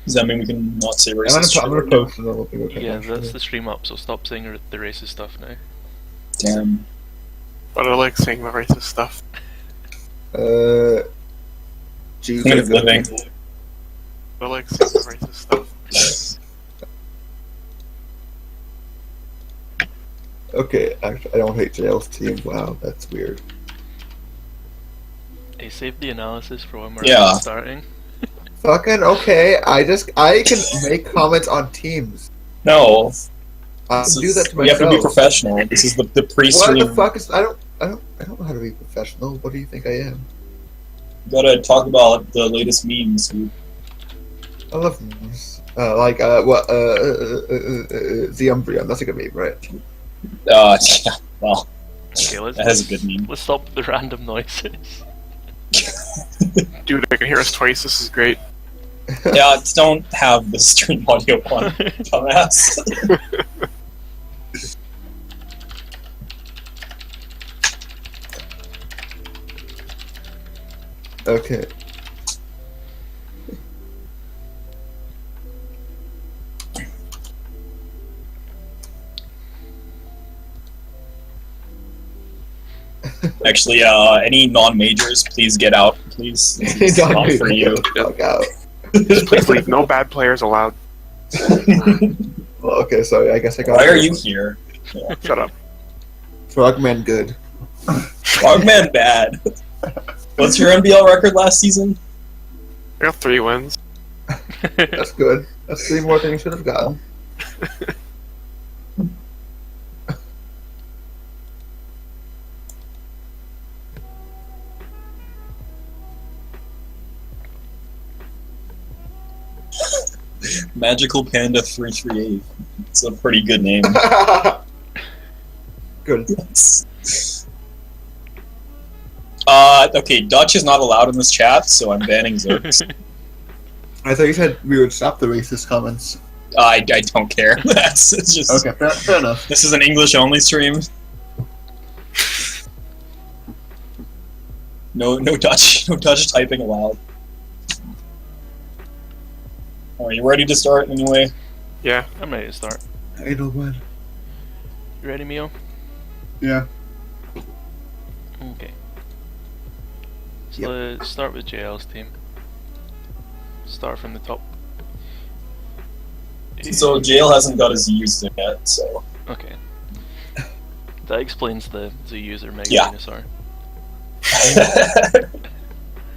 Does that mean we can not say I'm racist? gonna post it. Okay, Yeah, that's the stream up, so stop saying the racist stuff now. Damn. But I like saying the racist stuff. Point of living. I like saying the racist stuff. Okay, actually, I don't hate JL's team. Wow, that's weird. Hey, save the analysis for when we're Yeah. starting. Fucking okay. I can make comments on teams. No. I can do that to You have myself. to be professional. This is the What pre-stream. the fuck is? I don't know how to be professional. What do you think I am? You gotta talk about the latest memes, dude. I love memes. The Umbreon. That's a good meme, right? Yeah, well, Okay, that has a good meme. Let's stop the random noises. Dude, I can hear us twice. This is great. Yeah, don't have the stream audio on, dumbass. Okay. Actually, any non-majors, please get out, please. It's not for you. Fuck out. Please leave. No bad players allowed. Well, okay, sorry. I guess I got. Why are you here? Shut up. Frogman good. Frogman bad. What's your NBL record last season? I got 3 wins. That's good. That's 3 more than you should have gotten. Magical Panda 338. It's a pretty good name. Good. Okay, Dutch is not allowed in this chat, so I'm banning Zerks. I thought you said we would stop the racist comments. I don't care. It's just Okay, fair enough. This is an English-only stream. No Dutch typing allowed. Are you ready to start anyway? Yeah. I'm ready to start. I know when. You ready, Mio? Yeah. Okay. So Yep. let's start with JL's team. Start from the top. So Jail hasn't got his used yet, so Okay. That explains the user Mega Yeah. Dinosaur.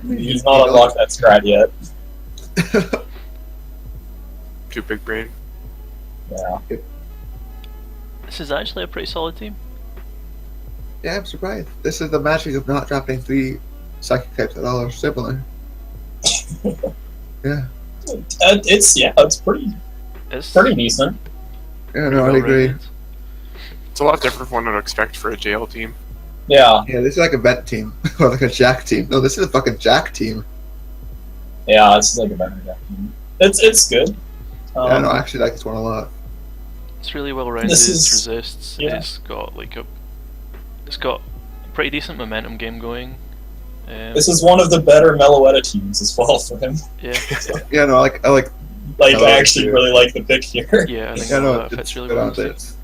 he's not unlocked that strat yet. Too big brain. Yeah. This is actually a pretty solid team. Yeah, I'm surprised. This is the magic of not dropping 3 psychic types that all are similar. Yeah. It's pretty It's decent. Yeah, no, I agree. well-rounded. It's a lot different from what I'd expect for a jail team. Yeah. Yeah, this is like a vent team. Or like a Jack team. No, this is a fucking Jack team. Yeah, it's like a better deck. It's good. Yeah, no, I actually like this one a lot. It's really well rounded. This It is- resists. yeah. It's got a pretty decent momentum game going. This is one of the better Meloetta teams as well for him. Yeah, Yeah, no, I like Like, I I actually too. really like the pick here. yeah. I think yeah, no, that fits it's really good well. on this.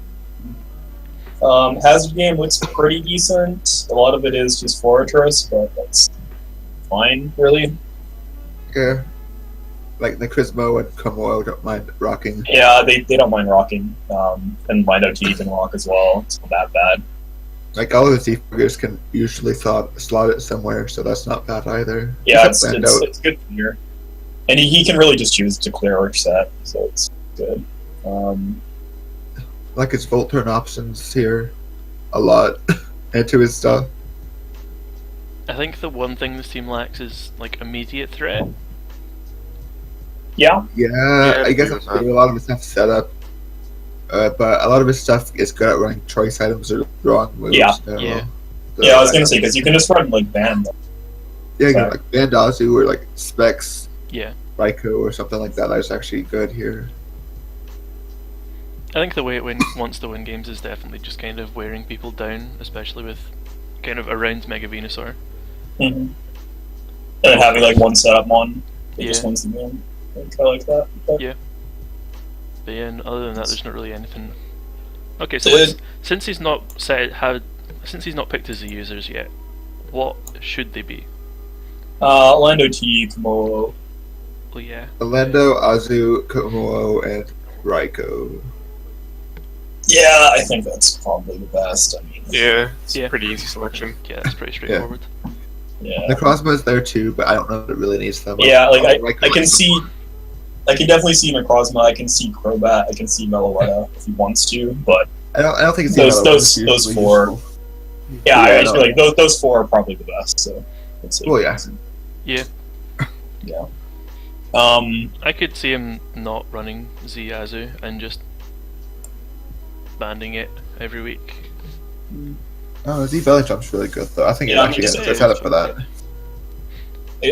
Hazard game looks pretty decent. A lot of it is just Fortress, but that's fine, really. Yeah. Like the Crismo and Como don't mind rocking. Yeah, they don't mind rocking. And Window can rock as well. It's not that bad. Like all of the defogers can usually slot it somewhere, so that's not bad either. Yeah, Except it's good here. And he can really just choose to clear or set, so it's good. like his Volt turn options here a lot into his stuff. I think the one thing this team lacks is like immediate threat. Yeah, Yeah, I guess I that's agree with a lot of his stuff set up. But a lot of his stuff is good at running choice items or wrong moves. Yeah. you know? Yeah. So, yeah. I was gonna say because you can just run like Band. Yeah, you know, like Bandazu or like Specs, Yeah. Rhetco or something like that. That's actually good here. I think the way it wants to win games is definitely just kind of wearing people down, especially with kind of around Mega Venusaur. Mm-hmm. And having like one setup on, it just Yeah. wins the game. I like that. But Yeah. But yeah, and other than that, there's not really anything. Okay, so since he's not since he's not picked as the users yet, what should they be? Lando T, Komodo. Well, yeah. Orlando, Azu, Komodo, and Rhetco. Yeah, I think that's probably the best. I mean, Yeah, it's Yeah. a pretty easy selection. Yeah, that's pretty straightforward. yeah, Necrozma is there too, but I don't know if it really needs them. yeah. Like Rhetco I can is see, I can definitely see Necrozma. I can see Crobat. I can see Meloetta if he wants to. But I don't think it's those four. useful. yeah, Yeah, I feel like those four are probably the best. So, let's see. Well, yeah. Yeah. Yeah. I could see him not running Ziazu and just banding it every week. Oh, Z Belly Jump's really good though. I think Yeah, it actually he's gets set up for that.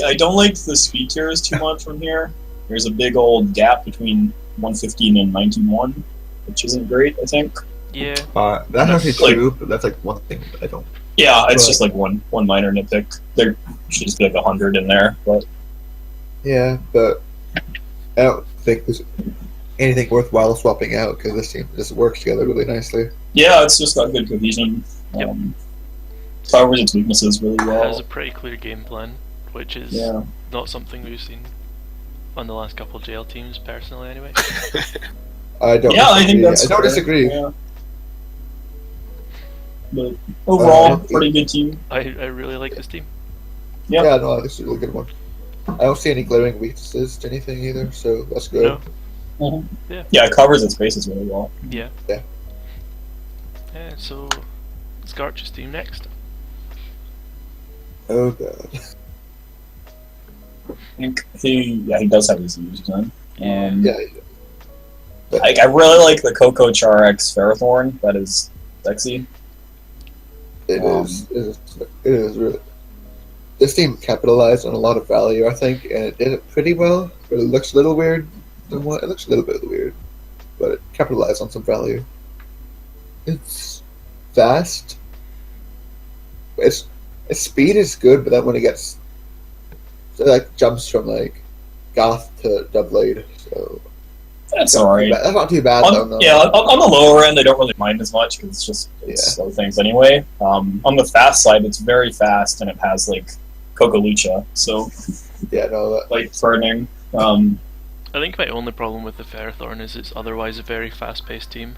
I don't like the speed tiers too much from here. There's a big old gap between 115 and 91, which isn't great, I think. Yeah. That's actually like- true, but that's like one thing that I don't. Yeah, it's But- just like one minor nitpick. There should just be like 100 in there, but Yeah, but I don't think there's anything worthwhile swapping out because this team just works together really nicely. yeah, it's just got good cohesion. Yep. Covers its weaknesses really Has well. a pretty clear game plan, which is Yeah. not something we've seen on the last couple of jail teams, personally, anyway. I don't. Yeah, I think disagree. that's I don't fair. disagree. Yeah. But overall, Uh, pretty good team. I really like this team. Yeah. Yeah, no, this is a really good one. I don't see any glaring weaknesses to anything either, so that's good. No. Yeah. Yeah, it covers its bases really well. Yeah. Yeah. Yeah, so it's Garch's team next. Oh god. I think he does have his use gun. Yeah. Yeah. I really like the Coco Char X Ferrothorn. That is sexy. It is really. This team capitalized on a lot of value, I think, and it did it pretty well. But it looks a little weird. It looks a little bit weird, but it capitalized on some value. It's fast. Its speed is good, but then when it gets jumps from like Goth to Doublade, so That's alright. that's not too bad though. No. Yeah, on the lower end, I don't really mind as much because it's slow things anyway. On the fast side, it's very fast and it has like Coco Lucha, so Yeah, no, that, like burning. I think my only problem with the Ferrothorn is it's otherwise a very fast-paced team.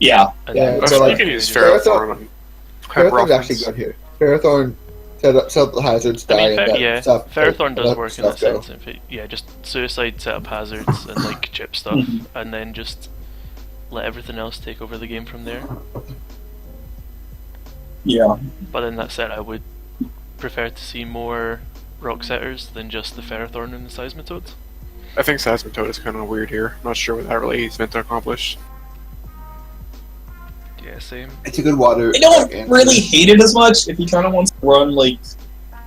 Yeah, And Yeah, then- so, like, you can use Ferrothorn- Ferrothorn on have Ferrothorn's actually Ruffins. good here. Ferrothorn set up hazards, die, I mean, and yeah, that stuff. Ferrothorn does let work in that stuff go. sense. If it, yeah, just suicide, set up hazards, and like chip stuff, Mhm. and then just let everything else take over the game from there. yeah. But in that set, I would prefer to see more rock setters than just the Ferrothorn and the Seismitoad. I think Seismitoad is kind of weird here. Not sure what that really is meant to accomplish. Yeah, same. It's a good water. I don't really hate it as much if he kind of wants to run like.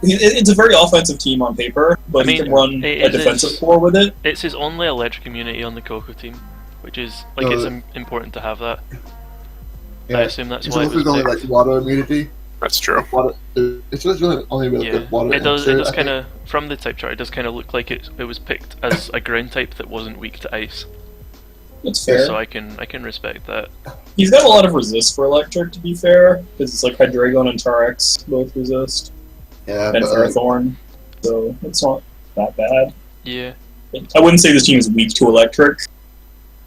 It's a very offensive team on paper, but I mean, he can run it a is- defensive core with it. It's his only electric immunity on the Coco team, which is like No, it's it- important to have that. Yeah. I assume that's It's why it also was only picked. like water immunity. That's true. Water. It's just really only really Yeah, good water. it does. answer, It does I think. kind of from the type chart. It does kind of look like it was picked as a ground type that wasn't weak to ice. It's fair. So I can respect that. He's got a lot of resist for electric, to be fair, because it's like Hydreigon and Tarex both resist, Yeah, and but Ferrothorn, so it's not that bad. Yeah. I wouldn't say this team is weak to electric.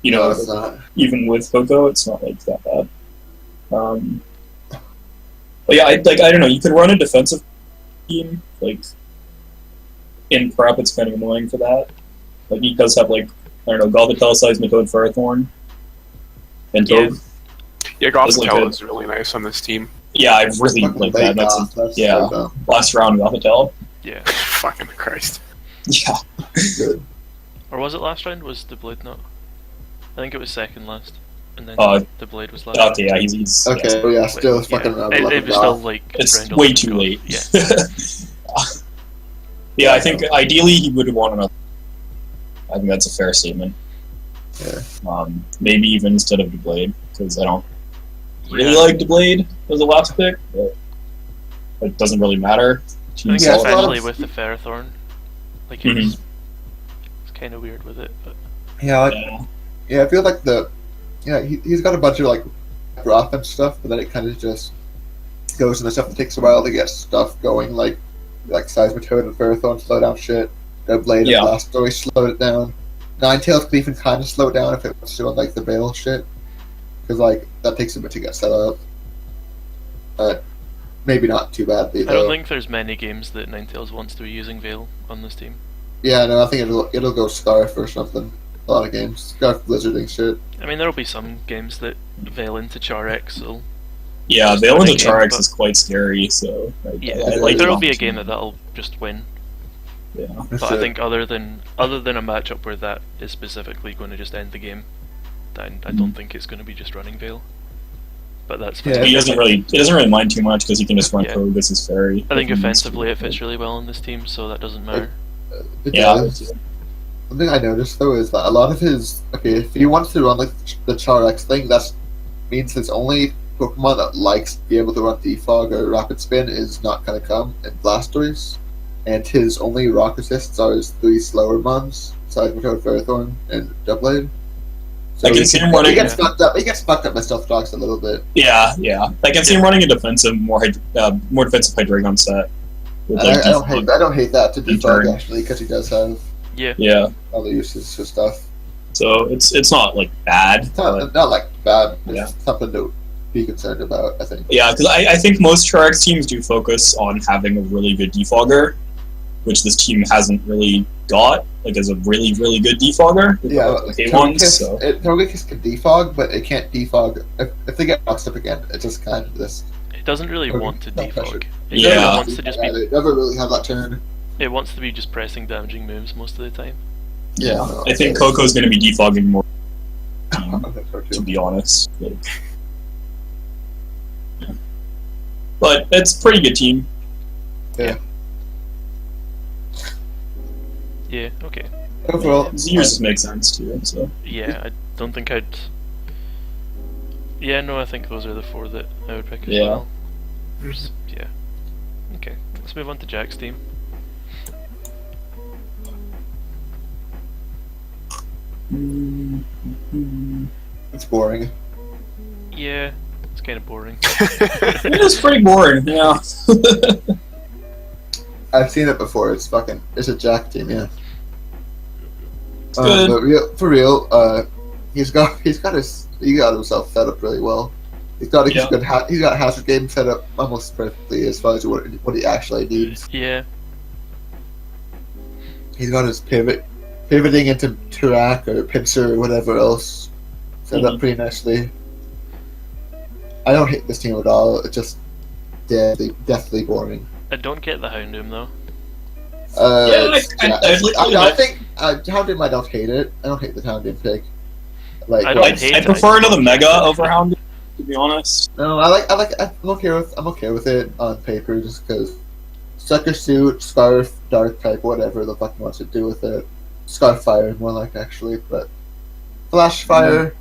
You know, no, it's not. even with Coco, it's not like that bad. But yeah, I don't know. You could run a defensive team like in prep. It's kind of annoying for that. Like he does have like I don't know, Galvatelle, Seismitoad, Ferrothorn, and Yeah. Toad. Yeah, That's like Gothitelle a- is really nice on this team. Yeah, I really Fucking like that. bait That's off, that's yeah. so dumb. last round Galvatelle. Yeah. Fucking Christ. Yeah. Good. Or was it last round? Was the blade not? I think it was second last, and then Uh, the blade was last. Okay, yeah, he's Okay, yeah. well, yeah, still it's Yeah. fucking around It was still like It's round way 11 too go. late. Yeah. Yeah, I think ideally he would have won another. I think that's a fair statement. Yeah. Maybe even instead of the blade, because I don't really Yeah. like the blade as a last pick, but it doesn't really matter. I think Yeah, especially it's with the Ferrothorn, like Mhm. it's kind of weird with it. But Yeah, I feel like he's got a bunch of like offense stuff, but then it kind of just goes into stuff that takes a while to get stuff going, like Seismitoad and Furfrou slow down shit. Blade and Blastoise slowed it down. Ninetales could even kind of slow it down if it was doing like the Veil shit, because like that takes a bit to get set up. But maybe not too badly. I don't think there's many games that Ninetales wants to be using Veil on this team. Yeah, no, I think it'll go Scarf or something. A lot of games, Scarf Blizzarding shit. I mean, there'll be some games that Veil into Char-X, so... Yeah, Veil into Char-X is quite scary, so... There'll be a game that'll just win. Yeah. But I think other than a matchup where that is specifically going to just end the game, then I don't think it's going to be just running Veil. But that's fine. Yeah, he doesn't really mind too much because he can just run Koga's his fairy. I think offensively it fits really well in this team, so that doesn't matter. One thing I noticed though is that a lot of his if he wants to run like the Char-X thing, that means his only Pokemon that likes to be able to run Defog or Rapid Spin is not gonna come in Blastoise, and his only rock assists are his 3 slower mons, Seismitoad, Ferrothorn, and Doublade. So I can see him running. He gets fucked up by Stealth Dogs a little bit. Yeah. I can see him running a defensive, more defensive Hydreigon set. I don't hate that to Defog actually, because he does have other uses for stuff. So it's not like bad. It's not like bad. It's something to be concerned about, I think. Yeah, because I think most Char-X teams do focus on having a really good defogger, which this team hasn't really got, like as a really, really good defogger. Togekiss can defog, but it can't defog. If they get boxed up again, it just kind of this. It doesn't really want to defog. It wants to just be. It never really had that turn. It wants to be just pressing damaging moves most of the time. Yeah, I think Coco's going to be defogging more. To be honest. But it's a pretty good team. Yeah. Yeah, okay. Overall, yours just makes sense too. So. Yeah, I don't think I'd. Yeah, no, I think those are the 4 that I would pick as well. Yeah. Okay, let's move on to Jack's team. It's boring. Yeah, it's kind of boring. It is pretty boring, yeah. I've seen it before. It's a Jack team, yeah. Good. But for real, he got himself set up really well. He's got Hazard Game set up almost perfectly as far as what he actually needs. Yeah. He's got his pivoting into Turak or Pinsir or whatever else set up pretty nicely. I don't hate this team at all. It's just deathly boring. I don't get the Houndoom though. I think Houndoom. I don't hate it. I don't hate the Houndoom pick. I prefer another Mega over Houndoom, to be honest. No, I'm okay with it on paper just because Sucker Suit, Scarf, Dark type, whatever the fuck he wants to do with it. Scarf Fire more like actually, but Flash Fire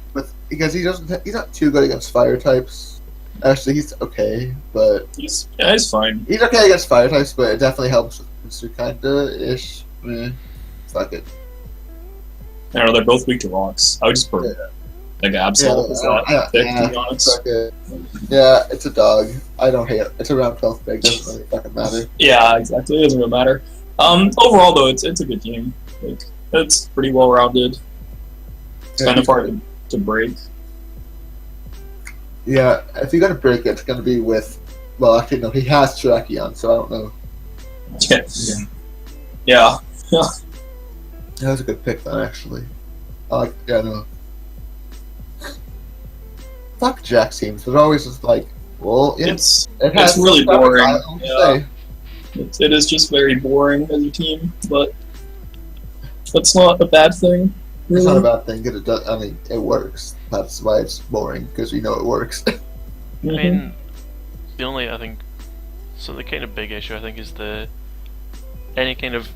because he's not too good against fire types. Actually, he's okay, but he's fine. He's okay against fire types, but it definitely helps with Mr. Kinda-ish. Fuck it. I don't know, they're both weak to rocks. I would just put like Absol as that pick, to be honest. Yeah, it's a dog. I don't hate it. It's around 12th big, doesn't really fucking matter. Yeah, exactly. It doesn't really matter. Overall though, it's a good team. Like, it's pretty well rounded. It's kind of hard to break. Yeah, if you're gonna break it, it's gonna be with. Well, actually, no. He has Terrakion, so I don't know. Yeah. That was a good pick, then. Actually, no. Fuck Jack teams. They're always just like, well, it's really boring. Yeah. It is just very boring as a team, but that's not a bad thing. Really. It's not a bad thing. It works. That's why it's boring, because we know it works. I mean, the only, I think, so the kind of big issue, I think, is any kind of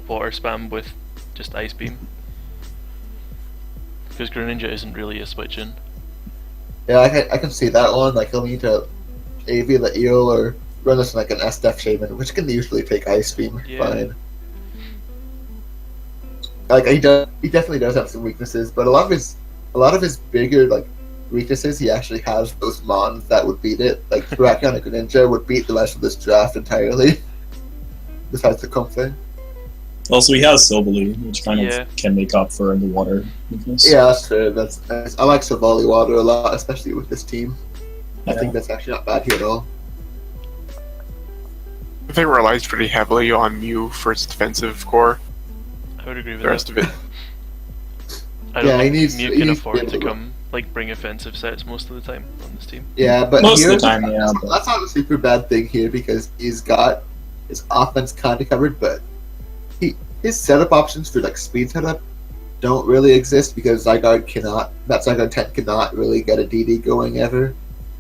water spam with just Ice Beam. Because Greninja isn't really a switch in. Yeah, I can see that one. Like, he'll need to AV the Eel or run this like an S-Def Shaman, which can usually take Ice Beam fine. like he definitely does have some weaknesses, but a lot of his bigger like weaknesses, he actually has those mons that would beat it. Like Terrakion and Greninja would beat the rest of this draft entirely. Besides the comp thing. Also, he has Silvally, which kind Yeah. of can make up for the water weakness. Yeah, that's true. I like Silvally Water a lot, especially with this team. I Yeah. think that's actually not bad here at all. I think it relies pretty heavily on Mew for its defensive core. I would agree with The rest that. of it, I don't Yeah, he think needs- Mew he can needs to be afford to able to- come, like, bring offensive sets most of the time on this team. Yeah, but Most of here, the time, yeah. but- that's not a super bad thing here because he's got his offense kind of covered, but his setup options for like speed setup don't really exist because Zygarde 10 cannot really get a DD going ever.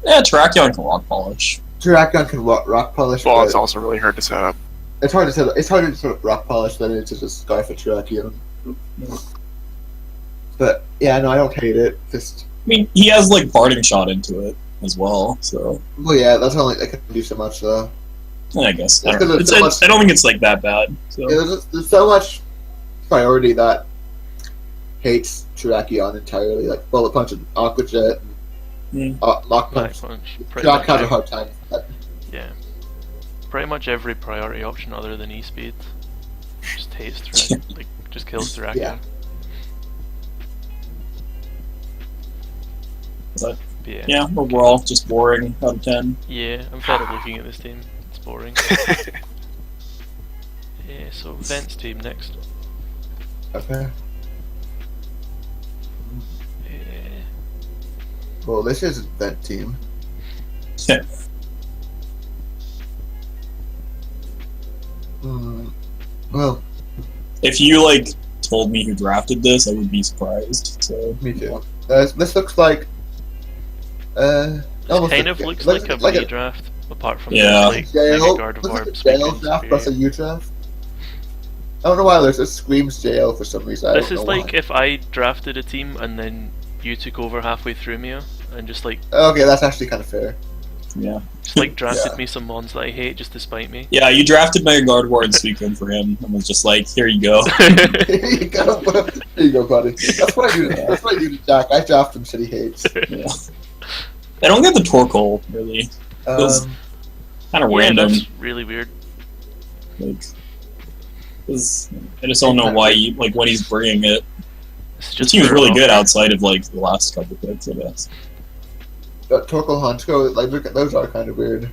Yeah, Terrakion can rock polish. Terrakion can rock polish, well, but it's also really hard to set up. it's harder to set up rock polish than it is to just Scarf a Terrakion. But yeah, no, I don't hate it. Just I mean, he has like parting shot into it as well, so well, yeah, that's only I can do so much though. I guess. I That's don't, 'cause there's so much- I don't think it's like that bad. So. Yeah, there's so much priority that hates Terrakion entirely, like Bullet Punch and Aqua Jet, and, Lock Back Punch. punch. Pretty Terrakion much, has a hard time. yeah. Pretty much every priority option other than E-Speed just hates Terrakion. Like, just kills Terrakion. Yeah. But, Yeah. yeah, overall, just boring out of 10. Yeah, I'm fed up looking at this team. It's boring. Yeah, so Vent's team next. Okay. Yeah. Well, this isn't Vent Team. Well, If you like told me who drafted this, I would be surprised. So me too. This looks like. Almost Kind of looks like a like redraft, apart from Yeah. the like jail. Mega Looks like a Gardevoir jail draft plus a U draft. I don't know why there's this screams jail for some reason. I This don't is know like why. if I drafted a team and then you took over halfway through me and just like Okay, that's actually kind of fair. yeah, drafted Yeah. me some mons that I hate just to spite me. yeah. You drafted Mega Gardevoir and Suicune for him, and was just like, here you go. Here you go, here you go, buddy. That's what I do. That's what I do to Jack. I draft him shit he hates. Yeah. I don't get the Torkoal really. Feels kind of Yeah, random. that's really weird. Like, 'cause I just don't know why he, like when he's bringing it. It's The just team's for really a good rock. outside of like the last couple picks, I guess. But Torkoal Honchko, like, look at those are kind of weird.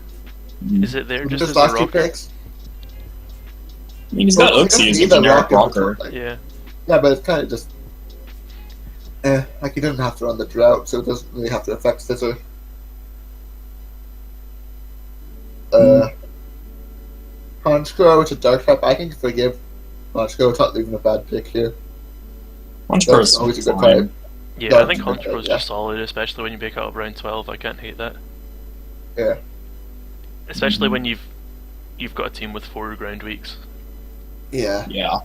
Is it there just Just as a last two rocker? picks. I mean, he's got Well, Uxie as a he doesn't need generic the rocker. like- Yeah. Yeah, but it's kind of just. Like he doesn't have to run the drought, so it doesn't really have to affect Scissor. Honchko, it's a dark type. I can forgive Honchko. It's not even a bad pick here. Honchkro's That's always a good fine. type. Yeah, No, I think it's good, Honchkro's yeah. just solid, especially when you pick up round 12. I can't hate that. Yeah. Especially when you've got a team with 4 ground weeks. Yeah, Yeah.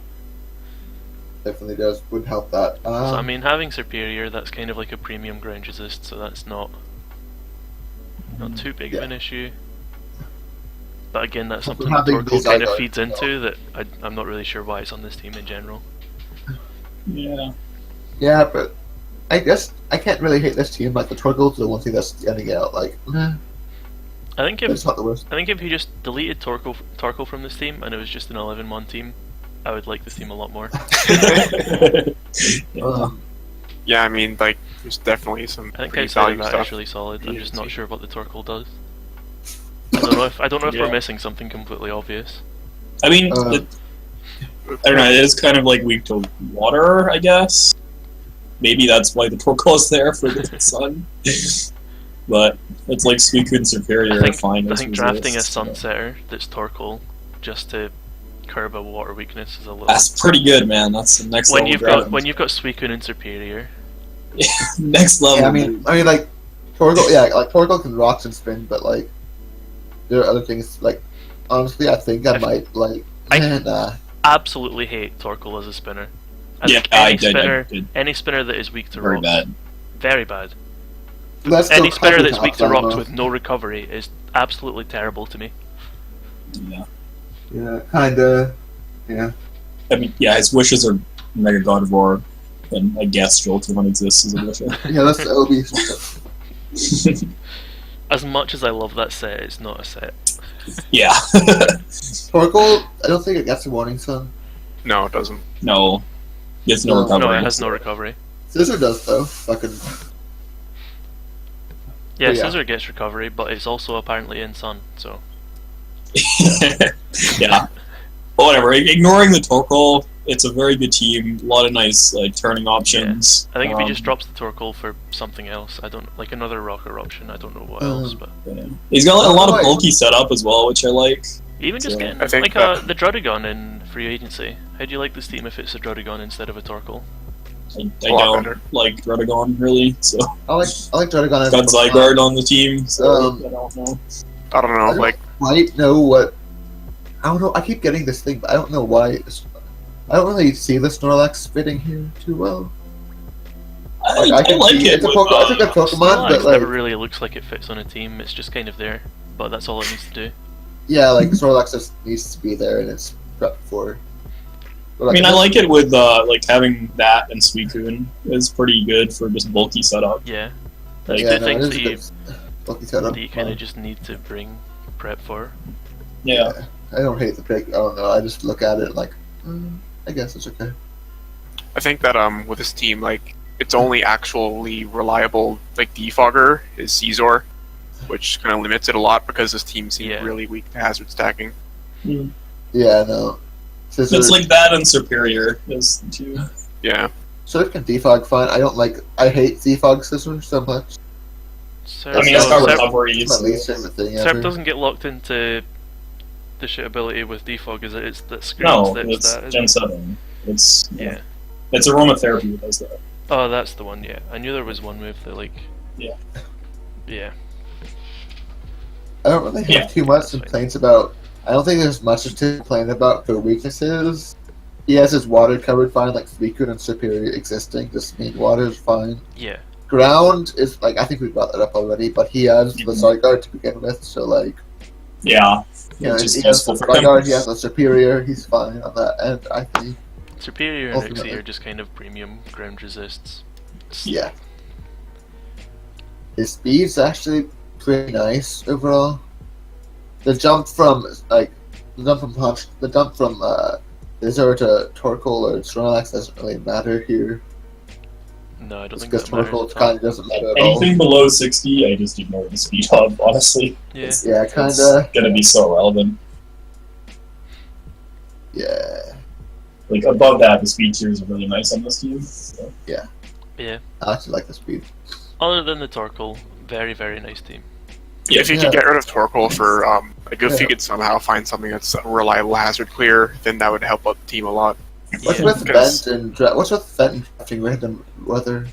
definitely does. Would help that. So I mean, having Superior, that's kind of like a premium ground resist, so that's not too big of Yeah. an issue. But again, that's Also something that having Torkoal these kind of Zygarde feeds as well. into that I'm not really sure why it's on this team in general. Yeah. Yeah, but I guess I can't really hate this team. Like the Torkoal's the one thing that's standing out. Like, I think it's if not the worst. if you just deleted Torkoal from this team and it was just an 11-1 team, I would like this team a lot more. Yeah. Yeah, I mean, like, there's definitely some I think pretty outside of value that stuff. is really solid. I'm just not Yeah. sure what the Torkoal does. I don't know if Yeah. we're missing something completely obvious. I mean, Uh, I don't know. It is kind of like weak to water, I guess. Maybe that's why the Torkoal is there for the sun. But it's like Suicune Superior. I fine think drafting a resist, so. Sunsetter that's Torkoal just to curb a water weakness is a little. That's pretty good, man. That's the next when level. you've got Suicune in Superior. next level. Yeah, I mean, like Torkoal. Yeah, like Torkoal can rocks and spin, but like there are other things. Like honestly, I think I might like. Nah. Absolutely hate Torkoal as a spinner. I Yeah, think I any did, spinner, I did. any spinner that is weak to Very rocks, bad. very bad. Let's Any go spinner cover that's top weak to down, rocks though. with no recovery is absolutely terrible to me. Yeah. Yeah, kinda. Yeah. I mean, yeah, his wishes are Mega God of War, and I guess Jolteon exists as a Wisher. Yeah, that'll be. As much as I love that set, it's not a set. Yeah. Torkoal, I don't think it gets a Morning Sun. No, it doesn't. No. Gets no No, recovery. No, it has no recovery. Scissor does though. Fucking. Yeah, But yeah. Scissor gets recovery, but it's also apparently in Sun, so... Yeah. But whatever, ignoring the Torkoal, it's a very good team, a lot of nice turning options. I think if he just drops the Torkoal for something else, I don't... like another rocker option, I don't know what else, but... Yeah. He's got a lot of bulky setup as well, which I like. Even just So, getting, I think like, that- the Drudagon in Free Agency. How do you like this team if it's a Drudagon instead of a Torkoal? I A lot don't better. like Rhetco, really, so... I like Dragon as a Got Pokemon. Zygarde on the team, so Um, I don't know. I don't know, like, Quite know what. I don't know. I keep getting this thing, but I don't know why. I don't really see the Snorlax fitting here too well. I I like can see it. it's a it's a good Pokemon, Snorlax but like, never really looks like it fits on a team, it's just kind of there. But that's all it needs to do. yeah, like Snorlax just needs to be there and it's prepped for. But, I mean, I like it with having that and Suicune is pretty good for just bulky setup. Yeah. Like, That's yeah, two no, things it that is you, a good bulky setup. that you kind of just need to bring prep for. Yeah. I don't hate the pick. I don't know. I just look at it like, I guess it's okay. I think that with this team, like, its only actually reliable like defogger is Caesar, which kind of limits it a lot because this team seems Yeah. really weak to hazard stacking. Yeah, no. Scissor, It's like that and Superior is the two. Yeah, so it can defog fine. I hate defog Scissor so much. Serp, I mean, it's got Serp, recovery. It's my so- least favorite thing Serp ever. doesn't get locked into the shit ability with defog, is it? It's that screen No, that's it's that, isn't Gen it? 7. It's Yeah. It's aromatherapy that does that. Oh, that's the one, yeah. I knew there was one move that, like... Yeah. Yeah. I don't really have Yeah. too much That's fine. complaints about. I don't think there's much to complain about for weaknesses. He has his water covered fine, like Suicune and Superior existing. Just mean water is fine. Yeah. Ground is like, I think we brought that up already, but he has the Zygarde to begin with, so like, Yeah. you know, It's he just has the useful for him. Zygarde, he has the Superior, he's fine on that end, I think. Superior and Ultimately. Nixie are just kind of premium ground resists. Yeah. His speed's actually pretty nice overall. The jump from Lizard to Torkoal or Snorlax doesn't really matter here. No, I don't think Because that matters Torkoal at all. kind of doesn't matter at all. Anything below 60, I just ignore the speed hub, honestly. Yeah. Yeah, It's kinda. gonna be so relevant. Yeah. Like, above that, the speed tiers are really nice on this team. So. Yeah. I actually like the speed. Other than the Torkoal, very, very nice team. Yeah. if you Yeah. could get rid of Torkoal for like if Yeah. you could somehow find something that's a reliable hazard clear, then that would help out the team a lot. What's Yeah. with because- Vent and what's with Vent and drafting random weather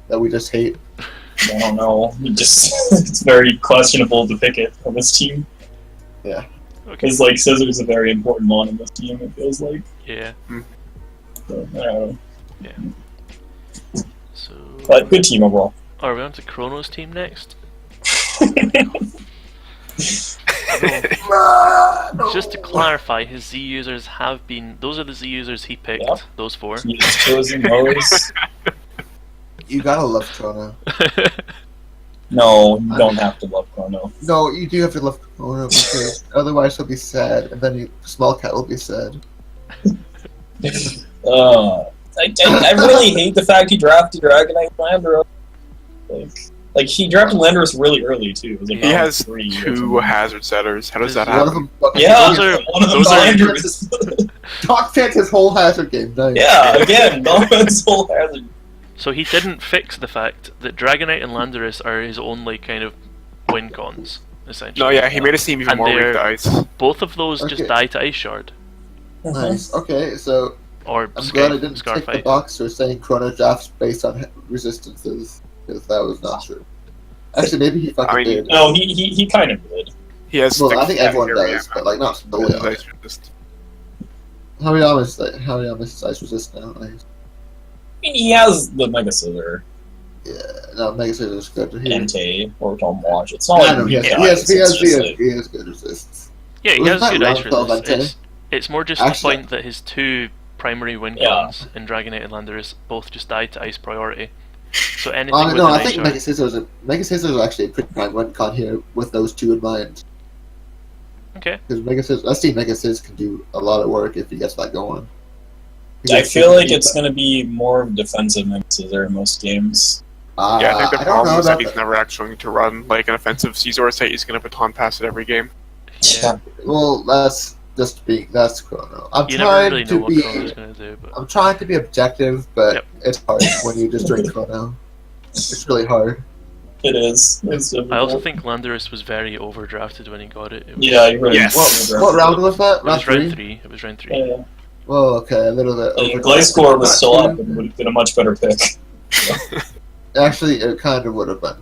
that we just hate? I don't know. It's very questionable to pick it on this team. Okay. Because, like, Scissor's a very important mon in this team, it feels like. Yeah. So, I don't know. So... But good team overall. Are we on to Chrono's team next? Just to clarify, his Z users have been... Those are the Z users he picked, Yeah. those four. He's chosen those. You gotta love Chrono. No, you don't have to love Chrono. No, you do have to love Chrono because otherwise he'll be sad, and then Small Cat will be sad. I really hate the fact he drafted Dragonite Landorus. Like he drafted Landorus really early too. It was like He round has 3 or two something. hazard setters. How does that One of happen? them fucking Yeah, Those are- one of them those are- Landorus. Talk Tank his whole hazard game. Nice. Yeah, again, Dolphin's whole hazard. So he didn't fix the fact that Dragonite and Landorus are his only kind of win cons, essentially. No, yeah, he made us seem even And more weak they're- to ice. Both of those just Okay. die to Ice Shard. Nice. Okay, so Or I'm glad I Sky, didn't tick the Scarfight. box for saying Chrono drafts based on resistances because that was not true. Actually, maybe he fucking I mean, did. No, he kind of did. He has. Well, I thick think everyone area does, but like not the with way. ice resist. Hariyama's ice resist now. Like, He has the Mega Scissor, yeah, no, Mega Scissor is good. He, Entei, or Tom Watch. It's not I like know, he has, weak he has, guys, he it's has, he just has, like- he has good resists. Yeah, he Was has that good round ice 12 resist. Entei? It's more just Actually- the point that his two primary win Yeah. cons in Dragonite and Landorus both just died to ice priority. So anything with No, an I ice think shard, Mega Scissors are actually a pretty prime win con here with those two in mind. okay. Because I see Mega Scizz can do a lot of work if he gets that going. I feel like it's going to be more defensive Mega Scissor in most games. Yeah, I think the I don't problem know is that about he's never actually going to run like an offensive Caesar set. He's going to baton pass it every game. Yeah. Well, that's Chrono. I'm You never trying really know to what be. Chrono's going to do, but I'm trying to be objective, but Yep. it's hard when you just drink Chrono. It's really hard. It is. It's I also difficult. think Landorus was very overdrafted when he got it. It was, Yeah, you really Yes. What round was that? It was round three? 3. It was round 3. Yeah. Well, okay, a little bit. If over- Gliscor was Not still two. up, it would have been a much better pick. Actually, it kind of would have been.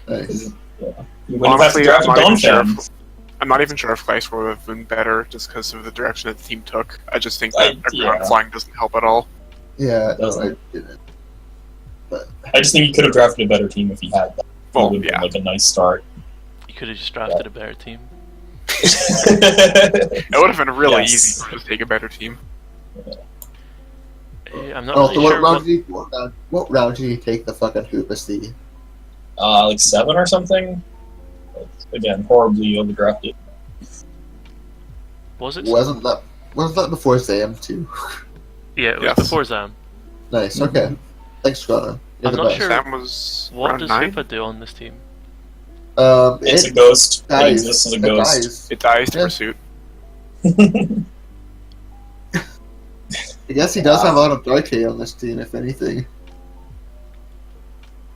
Nice. You wouldn't have to Honestly, draft a I'm not even sure Donphan. I'm not even sure if Glycor would have been better just because of the direction that the team took. I just think I- that yeah. ground flying doesn't help at all. Yeah, no, Doesn't. I didn't. I just think he could have drafted a better team if he had that. Well, It would have yeah. been like a nice start. You could have just drafted a better team. It would have been really Yes. easy to take a better team. I'm not Oh, really so what sure round did what round did you take the fucking Hoopasty? Like 7 or something. Again, horribly overdrafted. Was it? Wasn't that before Zam too? Yeah, it was Yes. before Zam. Nice. Okay. Thanks, Chrono. You're I'm the not best. sure. Sam was What round does 9. Hoopa do on this team? It's a It ghost. It dies. exists as a It ghost. dies. It dies to Yeah. pursuit. I guess he does have a lot of Dark on this team, if anything.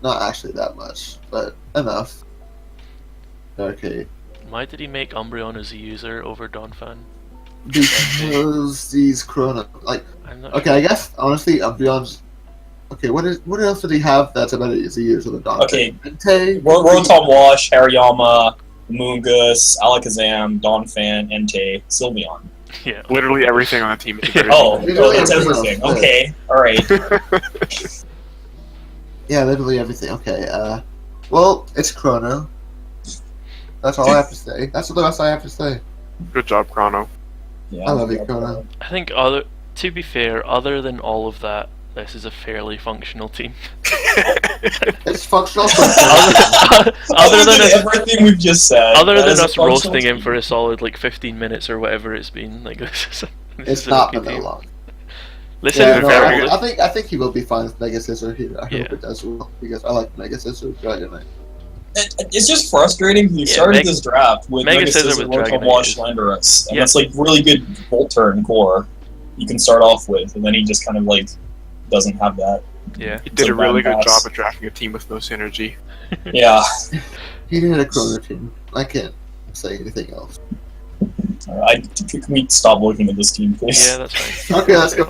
Not actually that much, but enough. Dark. Why did he make Umbreon as a user over Donphan? Because these Chrono, like, I'm not okay, I guess honestly, Umbreon's. Okay, what else did he have that's about it? Is he used with a Dark? Okay. Entei, Rotom Wash, Hariyama, Moongus, Alakazam, Donphan, Entei, Sylveon. sure. Yeah. Literally everything on the team is a better Oh, Literally it's everything everything. else, Okay, alright. Yeah, literally everything. Okay, well, it's Chrono. That's all I have to say. That's the best I have to say. Good job, Chrono. Yeah, I love you, Chrono. I think to be fair, other than all of that, this is a fairly functional team. It's functional. other than us, everything we've just said. other that than is a us functional roasting him team. for a solid like 15 minutes or whatever it's been, like this is It's a not okay been that team. long. Listen, Yeah, to no, very Fairly- good. I think he will be fine with Mega Scissor here. I Yeah. hope it does well because I like Mega Scissor Dragonite. It's just frustrating. You Yeah, started this draft with Mega Mega Scissor Scissor, with Rotom Dragonite Wash, is- Landorus, and Yeah. that's like really good Volter and Core you can start off with, and then he just kind of like doesn't have that. yeah. He did a a bad really good pass. job of drafting a team with no synergy. Yeah. He did a Chrono team. I can't say anything else. Can we stop looking at this team, please? Yeah, that's fine. Okay, let's go.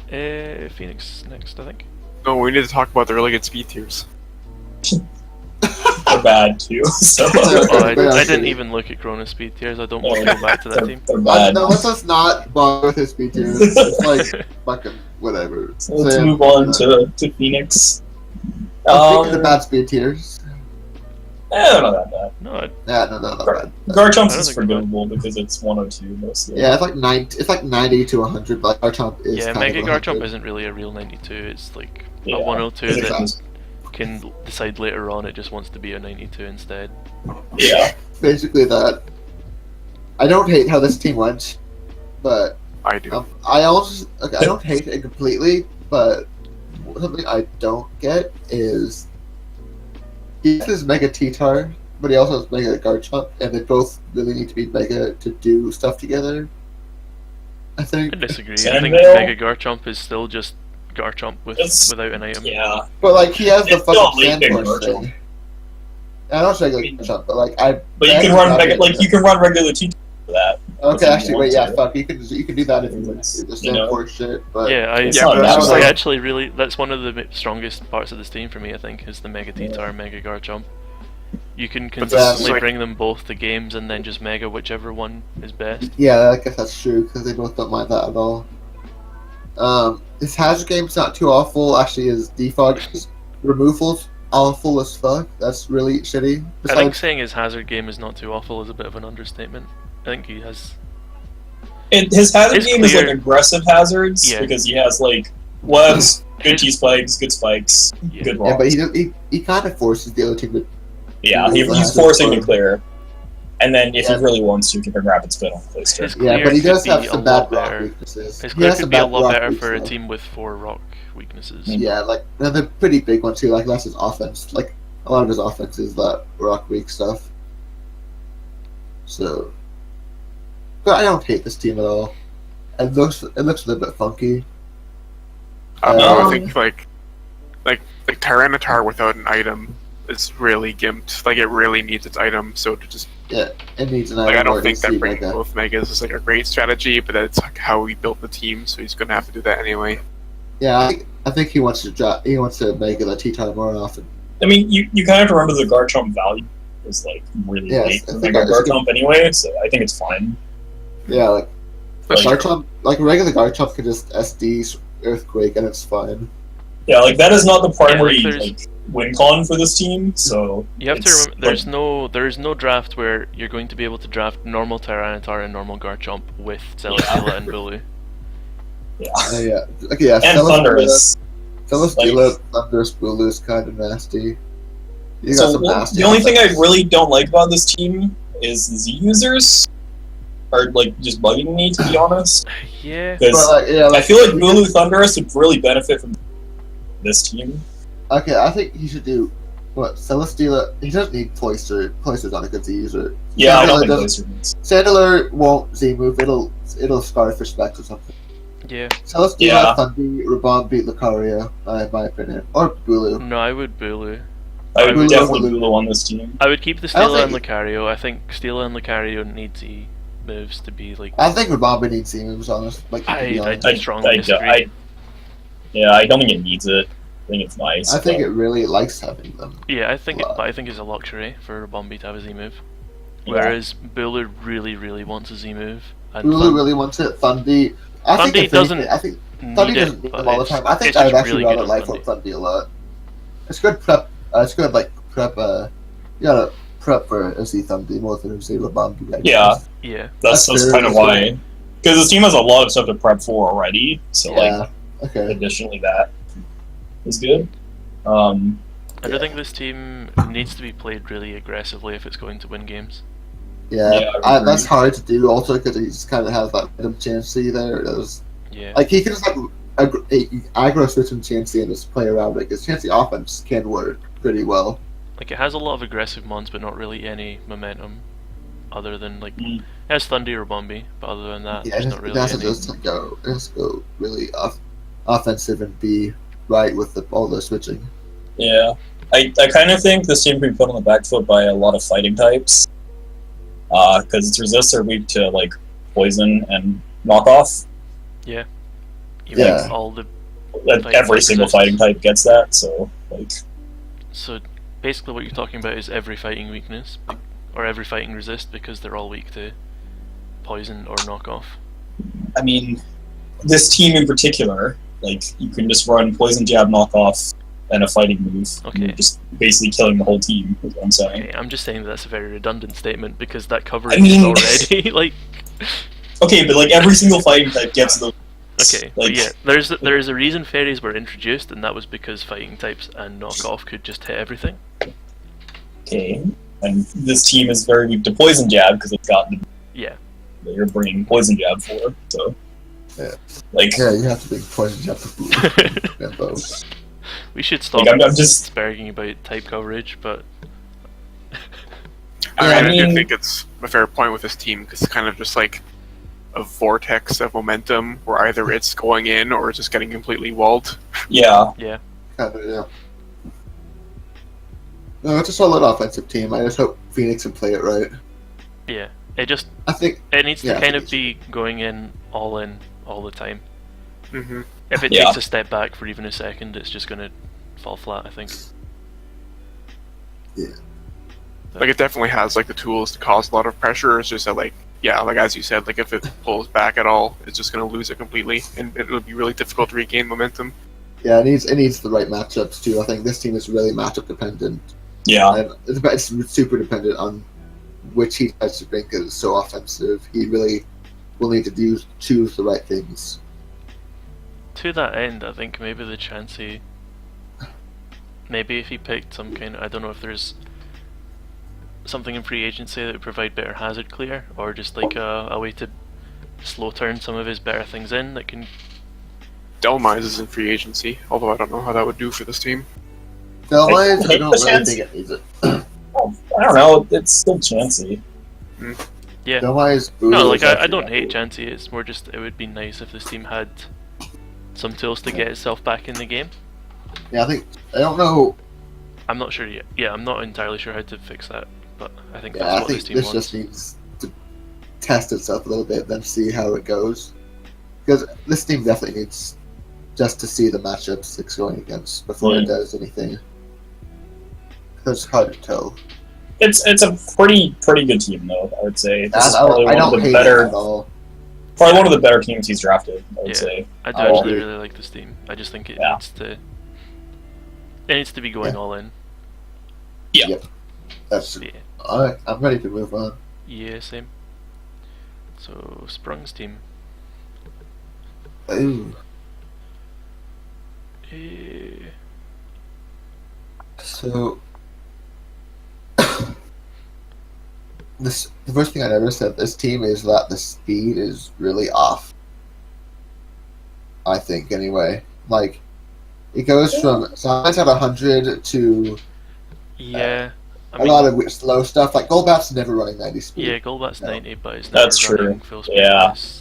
Phoenix next, I think. No, we need to talk about the really good speed tiers. They're bad too. So Oh, I Yeah. didn't even look at Chrono Speed tiers. I don't want to go back to that team. they're bad. No, let's just not bother with his speed tiers. It's like fucking whatever. So let's yeah, move on to Phoenix. Speaking of bad speed tiers. They're not that bad. No, Yeah, no, not bad. Garchomp I don't is think they're bad. forgivable because it's 102 mostly. Yeah, it's like 90 to 100, but Garchomp is yeah, kind Mega of Garchomp 100. isn't really a real 92. It's like Yeah, a 102 it's that exactly- can decide later on it just wants to be a 92 instead. Yeah. Basically that. I don't hate how this team went, but I do. I don't hate it completely, but something I don't get is he has Mega T-Tar, but he also has Mega Garchomp, and they both really need to be Mega to do stuff together. I think. I disagree. I think Sandvale? Mega Garchomp is still just Garchomp without an item. Yeah. But like he has the It's still fucking late sand Mega horse Garchomp. thing. I don't say like Garchomp, but like I. But you can run you can run regular T for that. Okay, if you actually, want wait, yeah, to. fuck. You can do that if you want to. The You sand know. horse shit, but Yeah, It's Yeah, not but bad. it's I like- actually really that's one of the strongest parts of this team for me. I think is the Mega T-Tar, Mega Garchomp. You can this is consistently like- bring them both to games and then just Mega whichever one is best. yeah, I guess that's true because they both don't mind that at all. His hazard game's not too awful. Actually, his defog removal's awful as fuck. That's really shitty. I think Besides, saying his hazard game is not too awful is a bit of an understatement. I think he has. His hazard His game is clear- like aggressive hazards Yeah. because he has like webs, good His- T-spikes, good spikes, Yeah. good Yeah, rocks. but he kind of forces the other team to. Yeah, He he's has forcing his to clear. And then if Yeah. he really wants to, he can rapid spin on place His turn. Yeah, clear but he could does be have a some lot bad rock better. weaknesses. His He clear has could some be a bad lot rock better for a weaknesses. team with 4 rock weaknesses. Mm. Yeah, like and they're pretty big ones too. Like that's his offense. Like a lot of his offense is that rock weak stuff. So, but I don't hate this team at all. It looks a little bit funky. I think like Tyranitar without an item is really gimped. Like it really needs its item, so to just Yeah, it needs an like item I don't or think that AC bringing Mega. both megas is like a great strategy, but that's like how he built the team, so he's gonna have to do that anyway. Yeah, I think he wants to drop. He wants to make it a T-time more often. I mean, you kind of have to remember the Garchomp value is like really Yes, late I for think Mega that's Garchomp anyway, so I think it's fine. Yeah, like That's true. Garchomp, like a regular Garchomp can just SD Earthquake and it's fine. Yeah, like that is not the primary like, there's- like win con for this team, so You have to it's, remember, there's no draft where you're going to be able to draft normal Tyranitar and normal Garchomp with Celesteela and Bulu. yeah. Yeah, okay, yeah. And Thunderous. Celesteela, Thunderous, Bulu is kind of nasty. You got So some nasty. the only thing I offense. really don't like about this team is the Z users are like just bugging me, to be honest. Yeah. But, Because like, yeah, I like, feel like Bulu Thunderous would really benefit from this team. Okay, I think he should do what Celesteela. He doesn't need Cloister. Cloister's not a good Z user. Yeah, I don't Sandler think doesn't- those are needs. Sandler won't Z move. It'll Scarfish Specs or something. Yeah. Celesteela, Yeah. Thunder, Rabon beat Lucario, in my opinion, or Bulu. No, I would Bulu. I would Bulu- definitely Bulu. Bulu on this team. I would keep the I don't Stela and think- Lucario. I think Stela and Lucario need Z moves to be like. I think Rabon needs Z moves, honest. Like, to be honest. I strongly disagree. I don't think it needs it. I think it's nice. I think but- it really likes having them. Yeah, I think Wow. but I think it's a luxury for Bombi to have a Z move. Yeah. Whereas Bulu really wants a Z move. And Bulu really wants it. Thundy. I think Thundy if doesn't anything, I think need Thundy it, doesn't need but them all the it's- time. I think it's I would just actually really rather good life on on Thundy a lot. It's good prep. It's good like prep. You gotta prep for a Z Thundy more than a Z Rabombi. Yeah. Yeah. That's That's kind of fair. why. Because this team has a lot of stuff to prep for already, so like Yeah. Okay. additionally that is good. I don't think this team needs to be played really aggressively if it's going to win games. Yeah. Yeah, I agree. That's hard to do. Also, because he just kind of has that random Chansey there. It was, Yeah. like he can just like aggro switch and Chansey and just play around it. Because Chansey offense can work pretty well. Like it has a lot of aggressive mons, but not really any momentum, other than like Mm. it has Thundy or Bombi. But other than that, Yeah, there's it not really has any. to just go. It has to go really offensive and be right with all the switching. Yeah, I kind of think this team can be put on the back foot by a lot of fighting types, because its resists are weak to like poison and knockoff. Even Yeah. all the Like, Fighting every type single resists. fighting type gets that. So like, so basically what you're talking about is every fighting weakness, or every fighting resist, because they're all weak to poison or knockoff. I mean, this team in particular, like you can just run poison jab knockoff and a fighting move. And Okay. you're just basically killing the whole team. Is what I'm saying. Okay, I'm just saying that's a very redundant statement because that coverage I mean- is already like. Okay, but like every single fighting type gets the. Okay, but Like, yeah, there's a reason fairies were introduced, and that was because fighting types and knockoff could just hit everything. okay, and this team is very weak to poison jab because it's got the Yeah, that you're bringing poison jab for. So, Yeah. like, Yeah, you have to bring poison jab to food. and both. we should stop Like, I'm just- disparaging about type coverage, but I I do mean- think it's a fair point with this team because it's kind of just like a vortex of momentum where either it's going in or it's just getting completely walled. yeah, yeah, Kind of, yeah. No, it's a solid offensive team. I just hope Phoenix can play it right. yeah. It just I think. it needs to Yeah, I kind think of be going in all the time. Mm-hmm. If it Yeah. takes a step back for even a second, it's just gonna fall flat. I think. Like it definitely has like the tools to cause a lot of pressure. It's just that like like as you said, like if it pulls back at all, it's just gonna lose it completely, and it would be really difficult to regain momentum. Yeah, it needs the right matchups too. I think this team is really matchup dependent, yeah, and it's super dependent on which he tries to bring because it's so offensive. He really will need to choose the right things. To that end, I think maybe the Chansey, maybe if he picked some kind of, I don't know if there's something in free agency that would provide better hazard clear, or just like a way to slow turn some of his better things in that can... Delmise is in free agency, although I don't know how that would do for this team. Delmise, I I don't the really chance. think it needs it. I don't know. It's still chancy. Yeah. Delmise, No, like I don't hate Chansey, it's more just it would be nice if this team had some tools to get itself back in the game. Yeah, I don't know. I'm not sure yet. Yeah, I'm not entirely sure how to fix that, but I think Yeah, that's I what think this team this wants. just needs to test itself a little bit, then see how it goes. Because this team definitely needs just to see the matchups it's going against before it does anything. Because it's hard to tell. It's a pretty good team though. I would say this is I probably one of don't the hate better, it at all. probably one of the better teams he's drafted. I would Yeah. say. I do I actually agree. really like this team. I just think it Yeah. needs to be going all in. Yeah. Yep. That's Yeah. Alright, I'm ready to move on. Yeah, same. So Sprung's team. Ooh. Eh, So the first thing I noticed about this team is that the speed is really off. I think anyway. Like it goes from sometimes at 100 to yeah. I a mean, lot of slow stuff. Like Golbat's never running 90 speed. yeah, Golbat's No. 90, but it's never That's running true. full speed. Yeah. It's-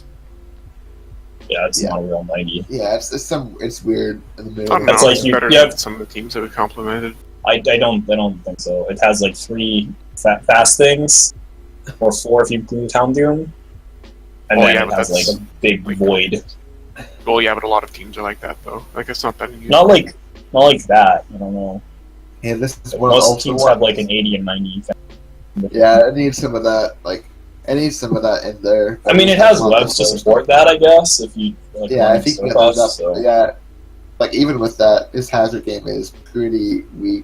Yeah, it's Yeah. not a real 90. Yeah, it's weird in the I middle. don't know, That's like it's you- better you than have- some of the teams that we complimented. I don't think so. It has like 3 fast things, or 4 if you include Houndoom, and Oh, then yeah, it but has like that's- a big like- void. Well, yeah, but a lot of teams are like that, though. Like, it's not that unusual. Not like that. I don't know. Yeah, this is Like, one of most also teams one- have like an 80 and 90. Yeah, it needs some of that. Like, it needs some of that in there. I mean, it has Not webs to the support that, I guess. If you like, Yeah, run if you can get Surplus, those up, so. yeah. Like even with that, his hazard game is pretty weak.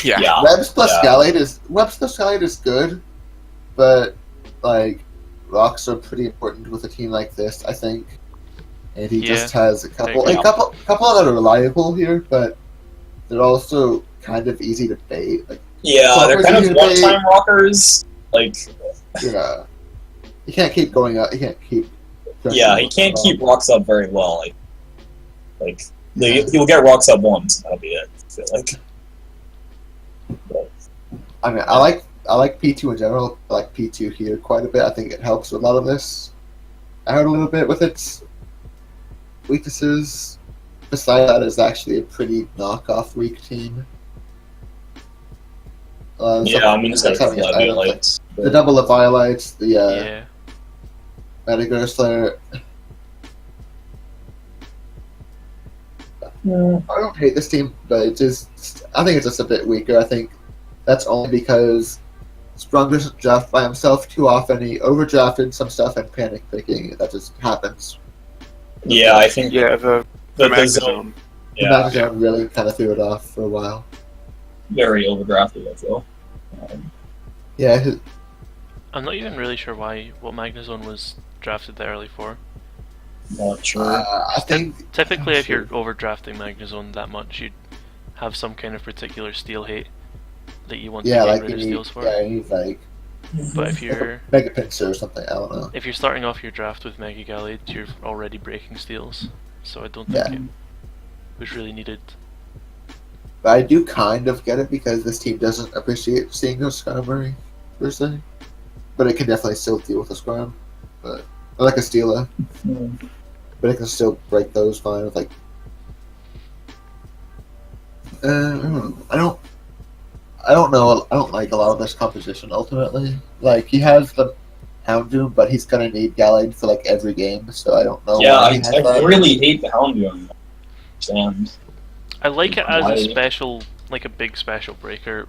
yeah. Yeah. Webs plus yeah. Scalade is good, but like rocks are pretty important with a team like this, I think. And he Yeah, just has a couple agree. couple that are reliable here, but they're also kind of easy to bait. Like Yeah, they're kind of They- one-time rockers. Like, yeah, you can't keep going up. You can't keep. yeah, he can't keep rocks up very well. He'll get rocks up once, and that'll be it. I feel like. But, I mean, I like P2 in general. I like P2 here quite a bit. I think it helps with a lot of this out a little bit with its weaknesses. Besides that, it's actually a pretty knockoff weak team. yeah, I mean, it's got a couple of highlights. The double of Violites, the yeah. Metagross Slayer. I don't hate this team, but I think it's just a bit weaker. I think that's only because Sprung doesn't draft by himself too often. He overdrafted some stuff and panic picking. That just happens. Yeah, I think Yeah, the the Magna zone, Zone. The yeah, Magic Zone really kind of threw it off for a while. very overdrafted, I feel. Yeah, I'm not even really sure what Magnezone was drafted that early for. Not sure. I think Typically, I'm if you're sure. overdrafting Magnezone that much, you'd have some kind of particular steel hate that you want Yeah, to get like rid you of need, steals for. yeah, you need like But if you're Mega Pinsir or something. I don't know. if you're starting off your draft with Mega Gallade, you're already breaking steals. So I don't Yeah. think it was really needed. But I do kind of get it because this team doesn't appreciate seeing no Skarmory, per se. But it can definitely still deal with a Skarm. But or like a Steela. But it can still break those fine with like. I don't know. I don't like a lot of this composition ultimately. Like he has the Houndoom, but he's gonna need Gallade for like every game. So I don't know. Yeah, why I he has that. really hate the Houndoom. And I like it as Why? a special, like a big special breaker,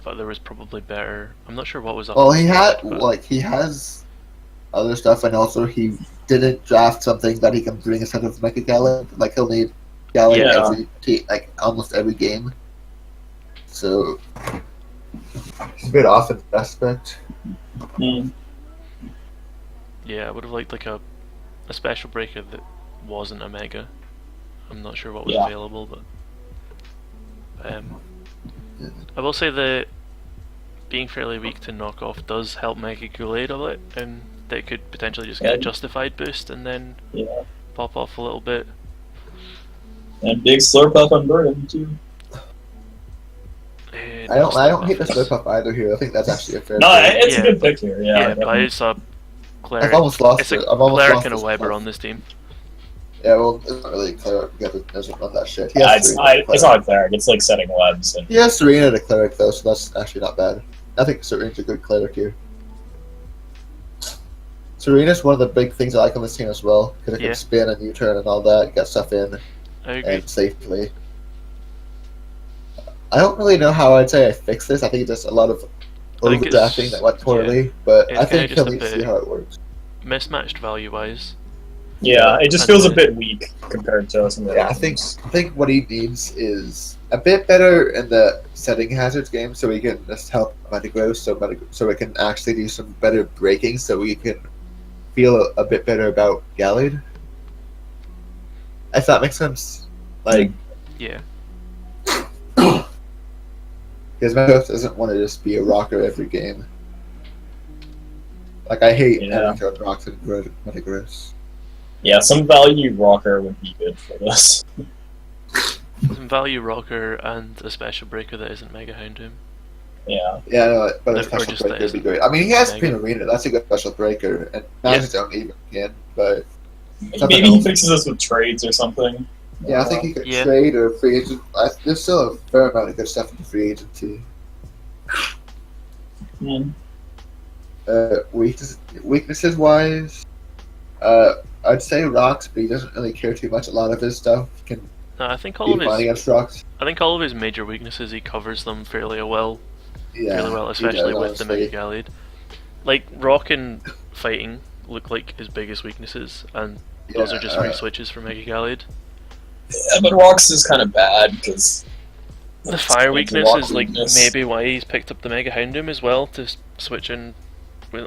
but there was probably better. I'm not sure what was up. Well, with he it, had but- he has other stuff, and also he didn't draft something that he can bring instead of Mecha Gallade. Like he'll need Gallade Yeah. like almost every game. So he's a bit off in that aspect. mm, Yeah, I would have liked like a special breaker that wasn't a mega. I'm not sure what was available, but I will say that being fairly weak to knockoff does help Mega Kool-Aid a lot, and they could potentially just get a justified boost and then pop off a little bit. And big slurp up on Burden too. I don't hate the slip up either here. I think that's actually a fair. No, pick. it's a good pick here. Yeah, but it's a cleric. I've almost lost it's a it. I've almost cleric lost and a this Weber one. on this team. Yeah, well, it's not really a cleric because it doesn't run that shit. Yeah, it's not a cleric. It's like setting webs. And... He has Serena to cleric though, so that's actually not bad. I think Serena's a good cleric here. Serena's one of the big things I like on this team as well, because it can spin and U-turn and all that, get stuff in and safely. I don't really know how I'd say I fix this. I think it's just a lot of overdrafting that went poorly, but I think he'll need to see how it works. Mismatched value-wise. Yeah, it just feels a bit weak compared to some of the I think what he needs is a bit better in the setting hazards game, so we can just help Metagross, so we can actually do some better breaking, so we can feel a bit better about Gallade. If that makes sense, like yeah. Because Metagross doesn't want to just be a rocker every game. Like I hate having to rock and Metagross. Yeah, some value rocker would be good for this. Some value rocker and a special breaker that isn't Mega Houndoom. Yeah. Yeah, no, but a special breaker would be great. I mean, he has Pin Arena, that's a good special breaker, and Magic don't even again, but... Maybe he fixes this with trades or something. Yeah, I think he could trade or free agent. There's still a fair amount of good stuff in the free agency. Weaknesses wise, I'd say rocks, but he doesn't really care too much. A lot of his stuff can I think all of fine against rocks. I think all of his major weaknesses he covers them fairly well. Yeah, really well, especially with the Mega Gallade. Like rock and fighting look like his biggest weaknesses, and those are just free switches for Mega Gallade. Yeah, but rocks is kind of bad because the fire weakness is like maybe why he's picked up the Mega Houndoom as well, to switch in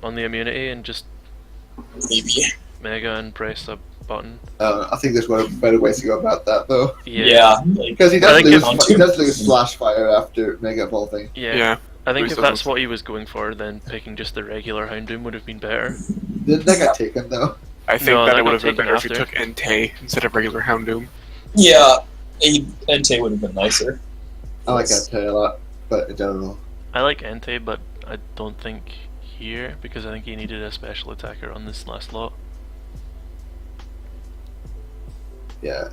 on the immunity and just maybe Mega and press a button. I think there's better ways to go about that though. Yeah, because he does lose flash fire after Mega evolving. Yeah. I think if that's what he was going for, then picking just the regular Houndoom would have been better. Did that get taken though? I think that it would have been better if you took Entei instead of regular Houndoom. Yeah, Entei would have been nicer. I like Entei a lot, but in general. I like Entei, but I don't think here, because I think he needed a special attacker on this last lot. Yeah.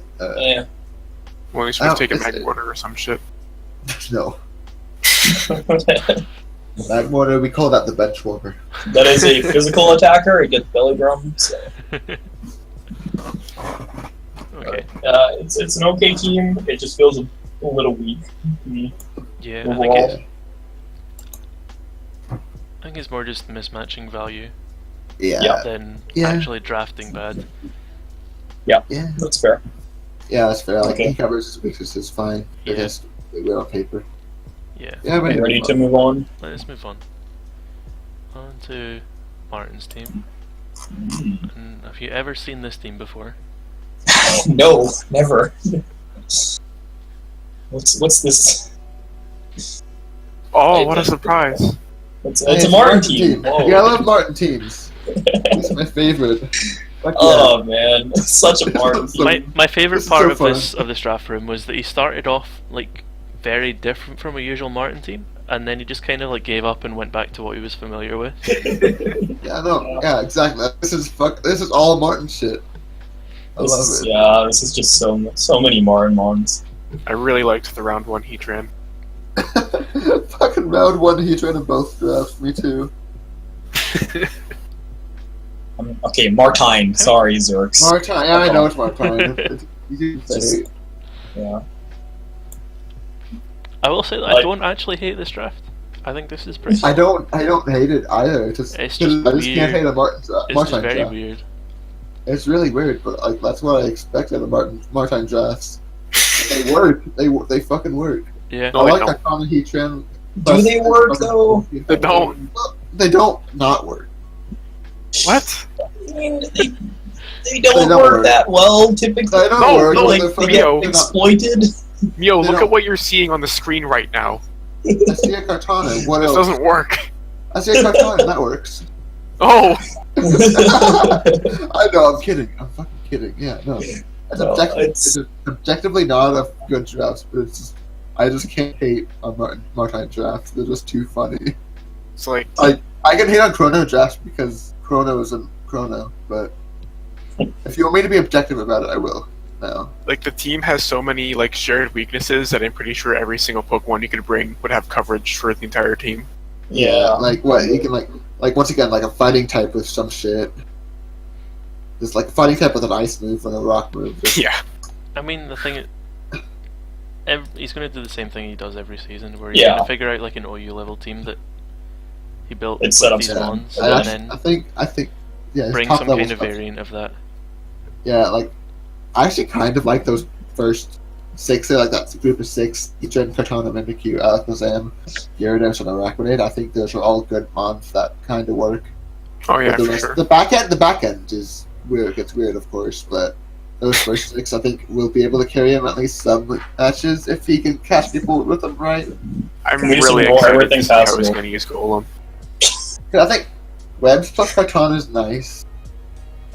Well, he should have taken Magmortar or some shit. No. Magmortar, we call that the bench warmer. That is a physical attacker. It gets belly drum. So. Okay. It's an okay team. It just feels a little weak. Yeah, overall. I think it's more just mismatching value. Yeah. Than actually drafting bad. Yeah, that's fair. Yeah, that's fair. Like, he covers his weaknesses fine. Yeah. Just we're on paper. Yeah. Ready to move on? Let's move on. On to Martin's team. And have you ever seen this team before? No, never. What's this? Oh, what a surprise! It's a Martin team. Yeah, I love Martin teams. It's my favorite. Oh man, such a Martin team. My favorite part of this draft room was that he started off like very different from a usual Martin team, and then he just kind of like gave up and went back to what he was familiar with. Yeah, exactly. This is all Martin shit. I love it. Yeah, this is just so many Martin mons. I really liked the round 1 Heatran. Fucking round 1 Heatran in both drafts. Me too. Okay, Martijn. Sorry, Zerx. Martijn. Yeah, I know it's Martijn. Yeah. I will say that I don't actually hate this draft. I think this is pretty. I don't hate it either. I just can't hate a Martin draft. It's just very weird. It's really weird, but like that's what I expect out of Martijn drafts. They work. They fucking work. Yeah. No, I like that common Heatran. Do they work though? They don't. They don't not work. What? I mean, they don't work that well typically. They don't No, work. no, Like, They're they fucking- get no. exploited. Mio, look don't- at what you're seeing on the screen right now. I see a Kartana. What This else? doesn't work. I see a Kartana. That works. Oh, I know. I'm kidding. I'm fucking kidding. Yeah, no. It's, No, it's objectively not a good draft, but it's just, I just can't hate on Martijn drafts. They're just too funny. it's like I can hate on Chrono drafts because Chrono isn't Chrono, but if you want me to be objective about it, I will. Now. like the team has so many like shared weaknesses that I'm pretty sure every single Pokemon you could bring would have coverage for the entire team. Yeah. Like what? You can like once again like a fighting type with some shit. Just like a fighting type with an ice move and a rock move. Just- Yeah. I mean, the thing is, he's going to do the same thing he does every season, where he's Yeah. going to figure out like an OU level team that he built It's with set up these for him. mons, I and actually- then I think yeah, it's bring top some level kind of stuff. variant of that. Yeah, like I actually kind of like those first six. They're like that group of six: Heatran, Kartana, Mimikyu, Alakazam, Gyarados, and Araquanid. I think those are all good mons that kind of work. Oh yeah, But the for rest- sure. The back end is weird. It gets weird, of course, but those first six, I think, will be able to carry him at least some matches if he can catch people with them right. I'm We just really ignore excited to everything see how he's possible. going to use Golem. 'Cause I think Webs plus Kartana is nice.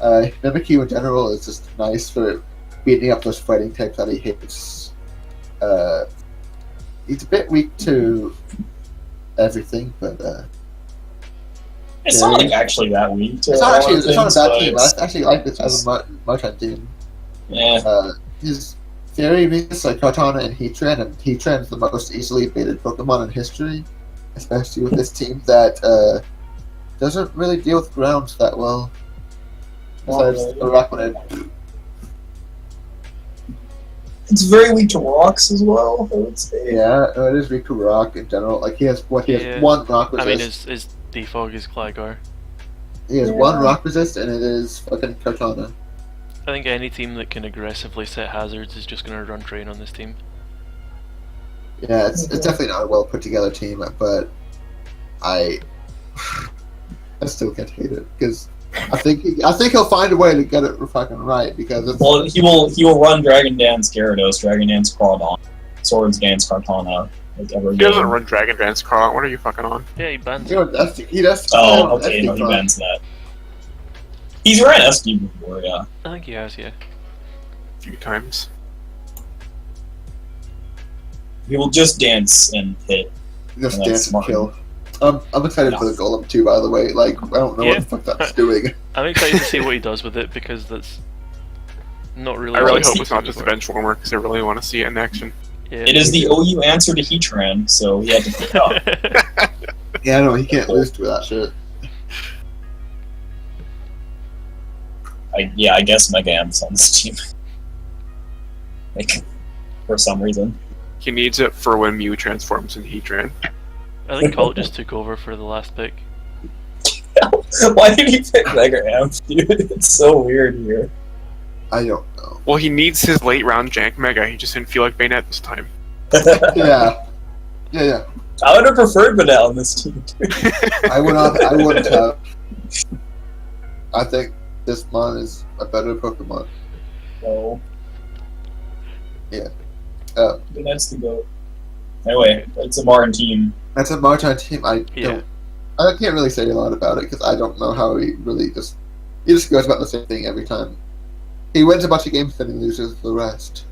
Mimikyu in general is just nice for beating up those fighting types that he hates. He's a bit weak to everything, but It's not like actually that weak. it's not actually it's not a bad team. But I actually like this as a Martijn team. yeah. His very weakness like Kartana and Heatran is the most easily baited Pokemon in history, especially with this team that doesn't really deal with grounds that well. Besides Araquanid. It's very weak to rocks as well, I would say. Yeah, no, it is weak to rock in general. Like he has Yeah. one rock I resist. mean, his defog is Gligar. He has Yeah. one rock resist, and it is fucking Kartana. I think any team that can aggressively set hazards is just going to run train on this team. Yeah, it's definitely not a well put together team, but I still can't hate it because I think he'll find a way to get it fucking right because it's, Well, he will run Dragon Dance Gyarados, Dragon Dance Crawdon, Swords Dance Kartana, like every He game. doesn't run Dragon Dance, Carl. What are you fucking on? Yeah, he bans you it. know, he does. Oh, okay, that's no, he fun. bans that. He's ran SD before, yeah. I think he has, yeah. A few times. He will just dance and hit. Just That's dance and smart. kill. I'm excited for the golem too. By the way, like I don't know Yeah. what the fuck that's doing. I'm excited to see what he does with it because that's not really. I really what hope he's it's not used just a for. bench warmer because I really want to see it in action. Yeah. It is the OU answer to Heatran, so he had to pick up. Yeah, no, he can't lose to that shit. I guess Mega M's on this team. Like, for some reason. He needs it for when Mew transforms into Heatran. I think Kalt just took over for the last pick. Why did he pick Mega Amp, dude? It's so weird here. I don't know. Well, he needs his late round Jank Mega. He just didn't feel like Bayonet this time. Yeah. I would have preferred Banal on this team, dude. I wouldn't have. I think this mon is a better Pokemon. So, Uh, that's the go. Anyway, it's a Martin team. That's a Martijn team. I Yeah. can't really say a lot about it because I don't know how he really he just goes about the same thing every time. He wins a bunch of games, then he loses the rest.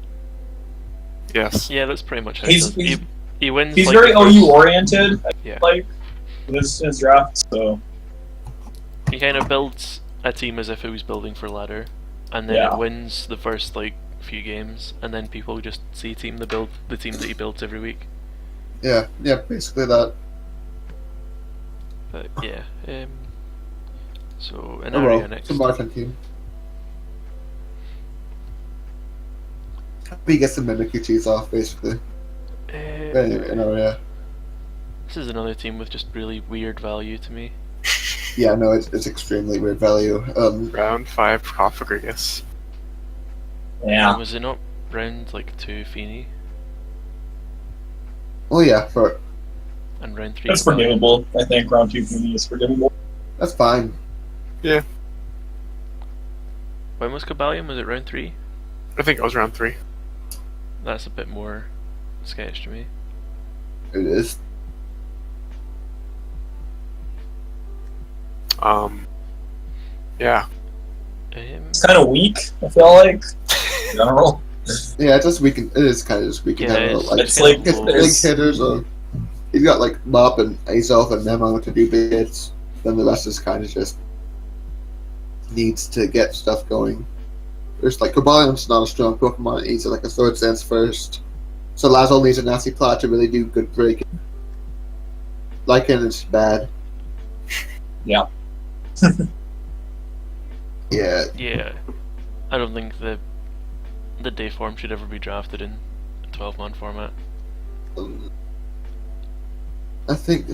Yes. Yeah, that's pretty much how He's- he does. He wins. He's like, very the first- OU oriented, Yeah. like, with his draft, so. He kind of builds a team as if it was building for ladder, and then Yeah. it wins the first like few games, and then people just see team the team that he builds every week. Yeah, basically that. But yeah, so Oh Inaria well, next. it's a Martijn team. He gets the Mimikyu cheese off, basically. Yeah. This is another team with just really weird value to me. Yeah, no, it's extremely weird value. Round 5 Cofagrigus. Yeah. Was it not round like 2 Feeny Oh yeah, for and round 3? That's forgivable. I think round 2 for me is forgivable. that's fine. Yeah. When was Cobalion? Was it round 3? I think it was round 3. That's a bit more sketch to me. It is. Yeah. It's kind of weak, I feel like, in general. Yeah, it's just weak. It is kind of just weak in Yeah, general. it's Like, like his big there's- hitters are. He's got like Mop and Azelf and Memo to do big hits. Then the rest is kind of just needs to get stuff going. There's like Cobalion's not a strong Pokemon. It needs like a Sword Dance first. So Lazo needs a nasty plot to really do good breaking. Lycan is bad. Yeah. Yeah. Yeah. I don't think the day form should ever be drafted in a 12-man format. I think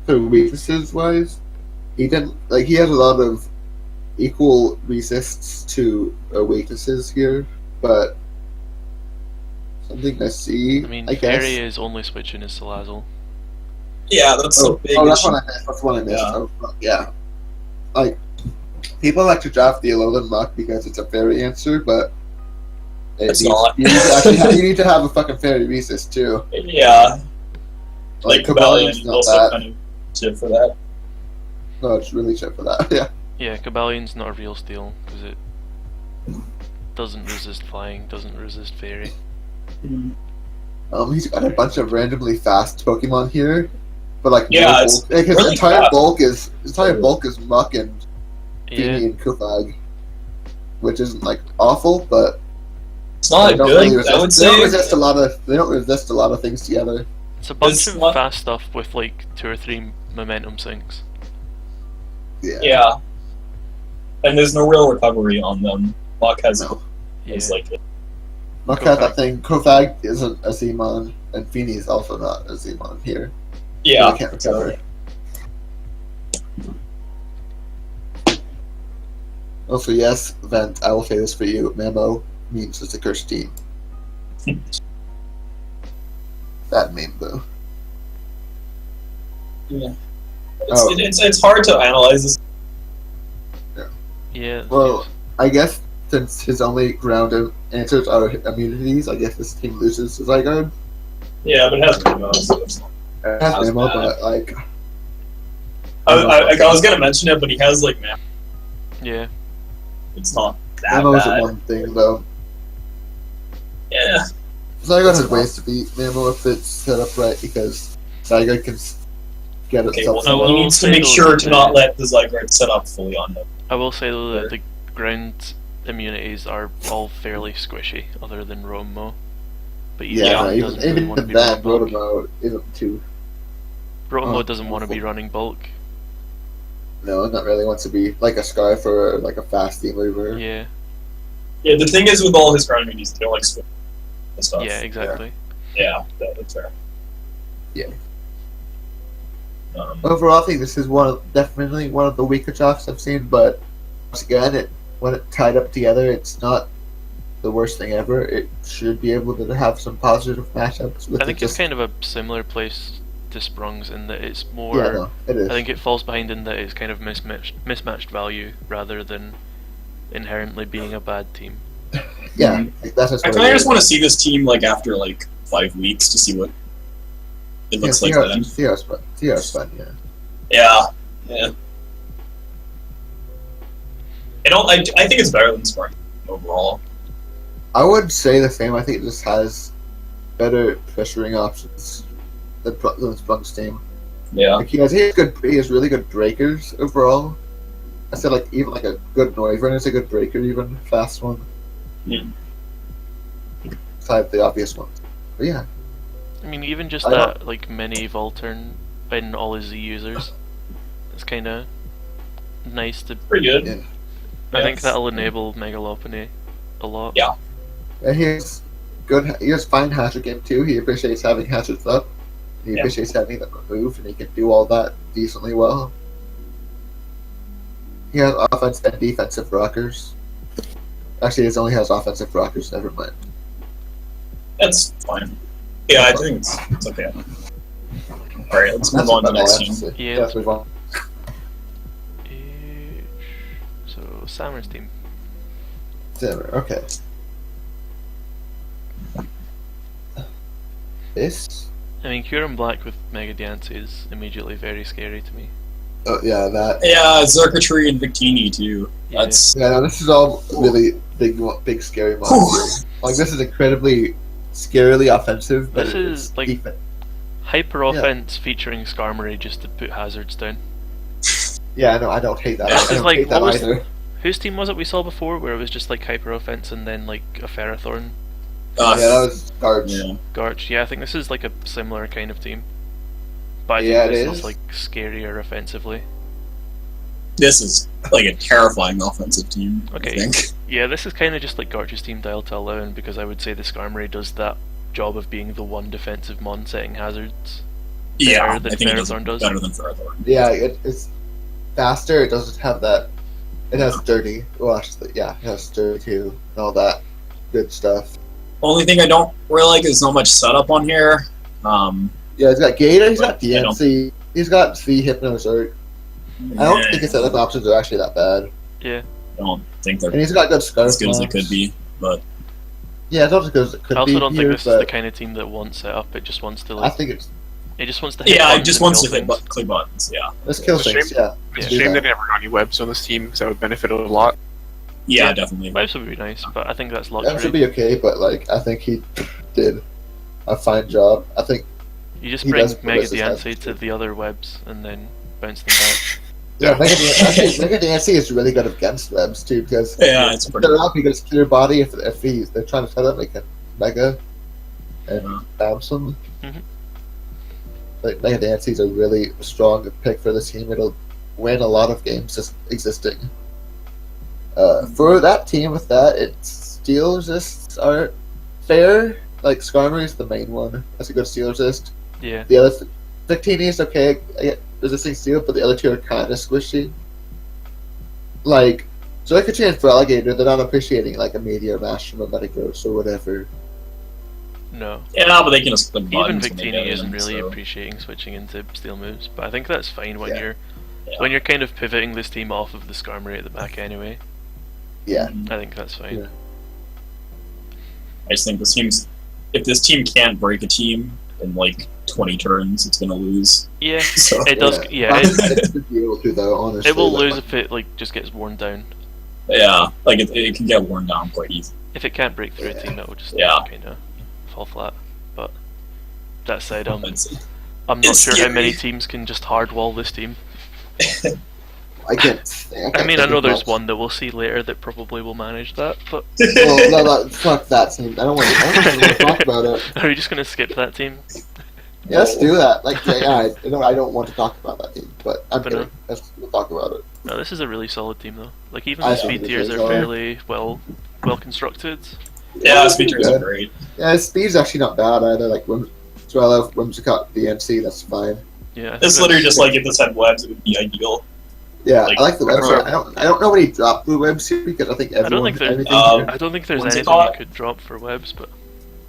for weaknesses wise, he didn't like. He has a lot of equal resists to weaknesses here, but something I see. I mean, I guess. Fairy is only switching his Salazzle. Yeah, that's a big that's issue. one I missed. That's one I missed. Yeah. Oh, fuck, yeah. Like, people like to draft the Alolan Muck because it's a fairy answer, but It's not. You need to actually you need to have a fucking fairy resist too. Yeah, like Cobalion's Cobalion not also that. kind of shit for that. No, it's really shit for that. Yeah. Yeah, Cobalion's not a real steal, because it doesn't resist flying, doesn't resist fairy. He's got a bunch of randomly fast Pokemon here, but like Yeah, no it's bulk. Like, his really entire fast. bulk is Muck and Yeah, Feeny and Kufag, which isn't like awful, but It's not they don't good. really resist. I would They don't say. resist a lot of. They don't resist a lot of things together. it's a bunch It's of not- fast stuff with like 2 or 3 momentum sinks. Yeah. Yeah, and there's no real recovery on them. Buck has No. Yeah. is like Muck has that thing. Kofag isn't a Zmon, and Feeny is also not a Zmon here. yeah. They can't recover. Also, yes, Vent, I will say this for you. Memo means it's a cursed team. That meme, though. Yeah. Oh. It's hard to analyze this. Yeah. Well, I guess since his only ground answers are immunities, I guess this team loses to Zygarde. Yeah, but it has Memo, so it's not. It has That's Memo, bad. but like, I was gonna mention it, but he has like man. Yeah. It's not that Memo isn't bad. one thing though. Yeah. Zygarde has ways to beat Memo if it's set up right because Zygarde can get Okay, itself. well, I he will needs to say make though sure that to not let the Zygarde set up fully on him. I will say though that Sure. the ground immunities are all fairly squishy, other than Romo. But Yeah, he doesn't really even want to be that running bulk. Rotomo isn't too. Romo Oh, doesn't want to be running bulk. No, not really wants to be like a Scarf or like a fast team mover. Yeah. Yeah, the thing is with all his ground immunities, they don't like swim and stuff. Yeah, exactly. Yeah, that's fair. Yeah. Um, Overall, I think this is definitely one of the weaker drafts I've seen, but once again, when it tied up together, it's not the worst thing ever. It should be able to have some positive matchups. With I think it it's just, kind of a similar place to Sprung's in that it's more. yeah, no, it is. I think it falls behind in that it's kind of mismatched value rather than inherently being a bad team. Yeah, like, that's just I what kind it of is. just want to see this team like after like 5 weeks to see what it looks like then. See how it's fun. See how it's fun. Yeah. Yeah, yeah. I think it's better than Spark overall. I would say the same. I think it just has better pressuring options than Sprung's team. Yeah. Like he has really good breakers overall. I said like even like a good Noivern is a good breaker, even fast one. Yeah. Besides the obvious ones. But yeah. I mean, even just I that like mini Volturn in all his Z users, it's kind of nice to. Pretty good. Yeah. I think Yes. that'll enable Megalopony a lot. Yeah. And he has fine Hatchet game too. He appreciates having Hatchets up. He Yeah. appreciates having them removed, and he can do all that decently well. He has offense and defensive rockers. Actually, he only has offensive rockers. Never mind. That's fine. Yeah, I think it's okay. Alright, let's move That's on to the about all next I have team. to say. Yeah. Let's move on. So Samur's team. Samur, okay. This? I mean, Curum Black with Mega Diancie is immediately very scary to me. Oh, yeah, that. Yeah, Zerkatry and Victini too. Yeah. That's Yeah, no, this is all really big scary monsters. Like, this is incredibly scarily offensive, but This it's is, like, defense. Hyper offense featuring Skarmory just to put hazards down. Yeah, no, I don't hate that. This I is don't like, hate that what was- either. Whose team was it we saw before where it was just like hyper offense and then like a Ferrothorn? Yeah, that was Garch. yeah. Garch? Yeah, I think this is like a similar kind of team. But I Yeah, think it this is. is like scarier offensively. This is like a terrifying offensive team. Okay. I think. Yeah, this is kind of just like Garch's team dialed to 11 because I would say the Skarmory does that job of being the one defensive mon setting hazards. Yeah, Better than I think it does Ferrothorn does. better than Ferrothorn. Yeah, it's faster. It doesn't have that. It has dirty. Well, actually, yeah, it has dirty too, and all that good stuff. Only thing I don't really like is not much setup on here. Yeah, he's got Gator. He's got I don't- DNC. He's got V Hypnosurge. I don't think his setup options are actually that bad, Yeah. I don't think they're and he's got good scarf. as good as they blocks. could be, but Yeah, it's not as good as it could I also be don't here, think this is but the kind of team that wants setup. It just wants to I like. think it's It just wants to hit yeah, it buttons just and wants kill to hit things. click buttons. Yeah, let's kill It's a things. shame. Yeah, It's Yeah. a shame that. they never got any webs on this team because that would benefit a lot. yeah, Yeah. definitely. Vibes would be nice, but I think that's that should luxury. be okay. But like, I think he did a fine job. I think You just he bring does Mega progress his Diancie hazards to too. the other webs and then bounce them back. yeah, Yeah. Mega Dancy is really good against webs too because Yeah, it's pretty. they're up. He gets clear body if they're trying to set up like a Mega and Yeah. bounce them. Mhm. Like Mega Dancy's a really strong pick for this team. It'll win a lot of games just existing. For that team with that, its steel resists are fair. Like Skarmory is the main one. That's a good steel resist. Yeah. The other Victini is okay at resisting steel, but the other two are kind of squishy. Like Jackinev and for Alligator, they're not appreciating like a Meteor Mash from a Metagross or whatever. No. Yeah, but they can just click Even buttons. when they Victini get isn't in, really so. appreciating switching into steel moves, but I think that's fine when Yeah. you're Yeah. when you're kind of pivoting this team off of the Skarmory at the back anyway. Yeah, I think that's fine. Yeah. I just think this team's. If this team can't break a team in like 20 turns, it's gonna lose. Yeah, So, it does. Yeah, it's the deal too, though. Honestly, it will like, lose if it like just gets worn down. yeah, like it can get worn down quite easy. If it can't break through a Yeah. team, it will just Yeah. kind of fall flat. But that said, It's- I'm not It's sure how many scary. teams can just hardwall this team. I can't. I mean, I think know of there's much. one that we'll see later that probably will manage that, but Well, no, fuck that team. I don't want to talk about it. are we just going to skip that team? Yeah, let's do that. Like, yeah, I don't want to talk about that team, but I'm But kidding. We'll talk about it. No, this is a really solid team though. Like even I the think speed it tiers is are solid. fairly well constructed. Yeah, speakers are Good. great. Yeah, speed's actually not bad either. Like, Swallow, Whimsicott, DNC, that's fine. Yeah, I think It's literally that's- just like if this had webs, it would be ideal. Yeah, Like, I like the webs. for- I don't know when he dropped the webs here because I think don't everyone. think there's- everything here- I don't think there's What's it anything called? you could drop for webs, but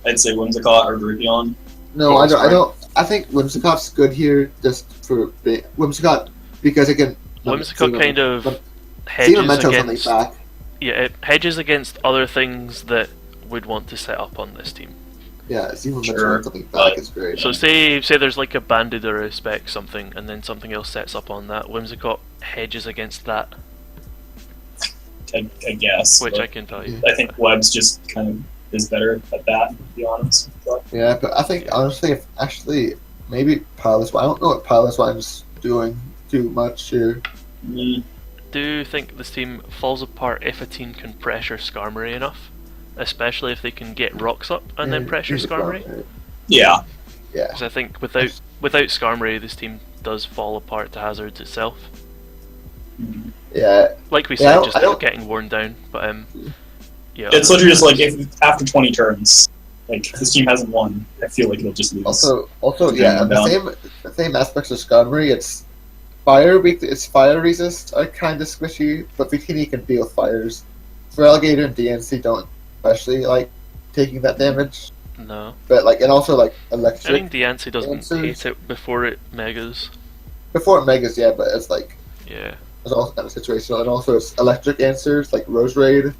I'd say Whimsicott or Groupon. No, I don't. I think Whimsicott's good here just for Whimsicott because it can. Whimsicott kind of See hedges Memento's something against back. it hedges against other things that would want to set up on this team. Yeah, see Memento Sure, something back but- is great. So say there's like a banded or a spec something, and then something else sets up on that. Whimsicott hedges against that, I guess. which but I can tell you. I think webs just kind of is better at that, to be honest. But, Yeah, but I think honestly, if actually maybe Pilot Swine. I don't know what Pilot Swine's doing too much here. mm, Do you think this team falls apart if a team can pressure Skarmory enough? Especially if they can get rocks up and then pressure Here's the Skarmory? problem. yeah, Yeah, Because I think without Skarmory, this team does fall apart to hazards itself. Mhm. yeah. Like we Yeah, said, just I don't- getting worn down. But yeah, it's literally just like if after 20 turns, like if this team hasn't won, I feel like it'll just lose. Also, It's yeah. going down. The same aspects of Skarmory. It's fire weak. It's fire resist are kind of squishy, but Victini can deal with fires. For Alligator and DNC don't especially like taking that damage, no. but like and also like I electric. think Diancie doesn't Answers. hate it before it megas. Before it megas, yeah, but it's like Yeah. it's also kind of situational, and also it's electric answers like Rose Raid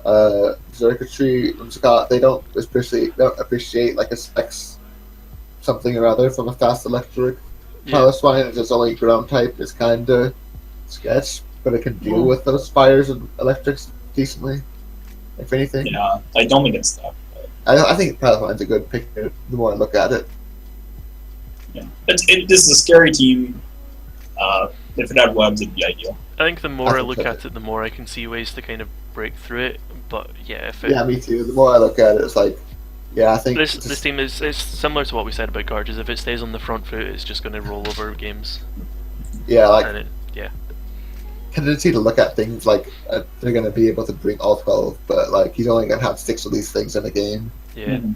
circuitry, they don't appreciate like a specs something or other from a fast electric. Power Spine is its only ground type is kinda sketch, but it can deal with those fires and electrics decently. If anything. Yeah, I don't think it's that. I think Power Spine's a good pick the more I look at it. Yeah. This is a scary team. If it had webs, it'd be ideal. I think the more I look at it, the more I can see ways to kind of break through it. But yeah, if it, yeah, me too. The more I look at it, it's like, yeah, I think this team is similar to what we said about Garges. If it stays on the front foot, it's just going to roll over games. Yeah, like yeah. Tendency to look at things like they're going to be able to bring all 12, but like he's only going to have 6 of these things in a game. Yeah. Mhm.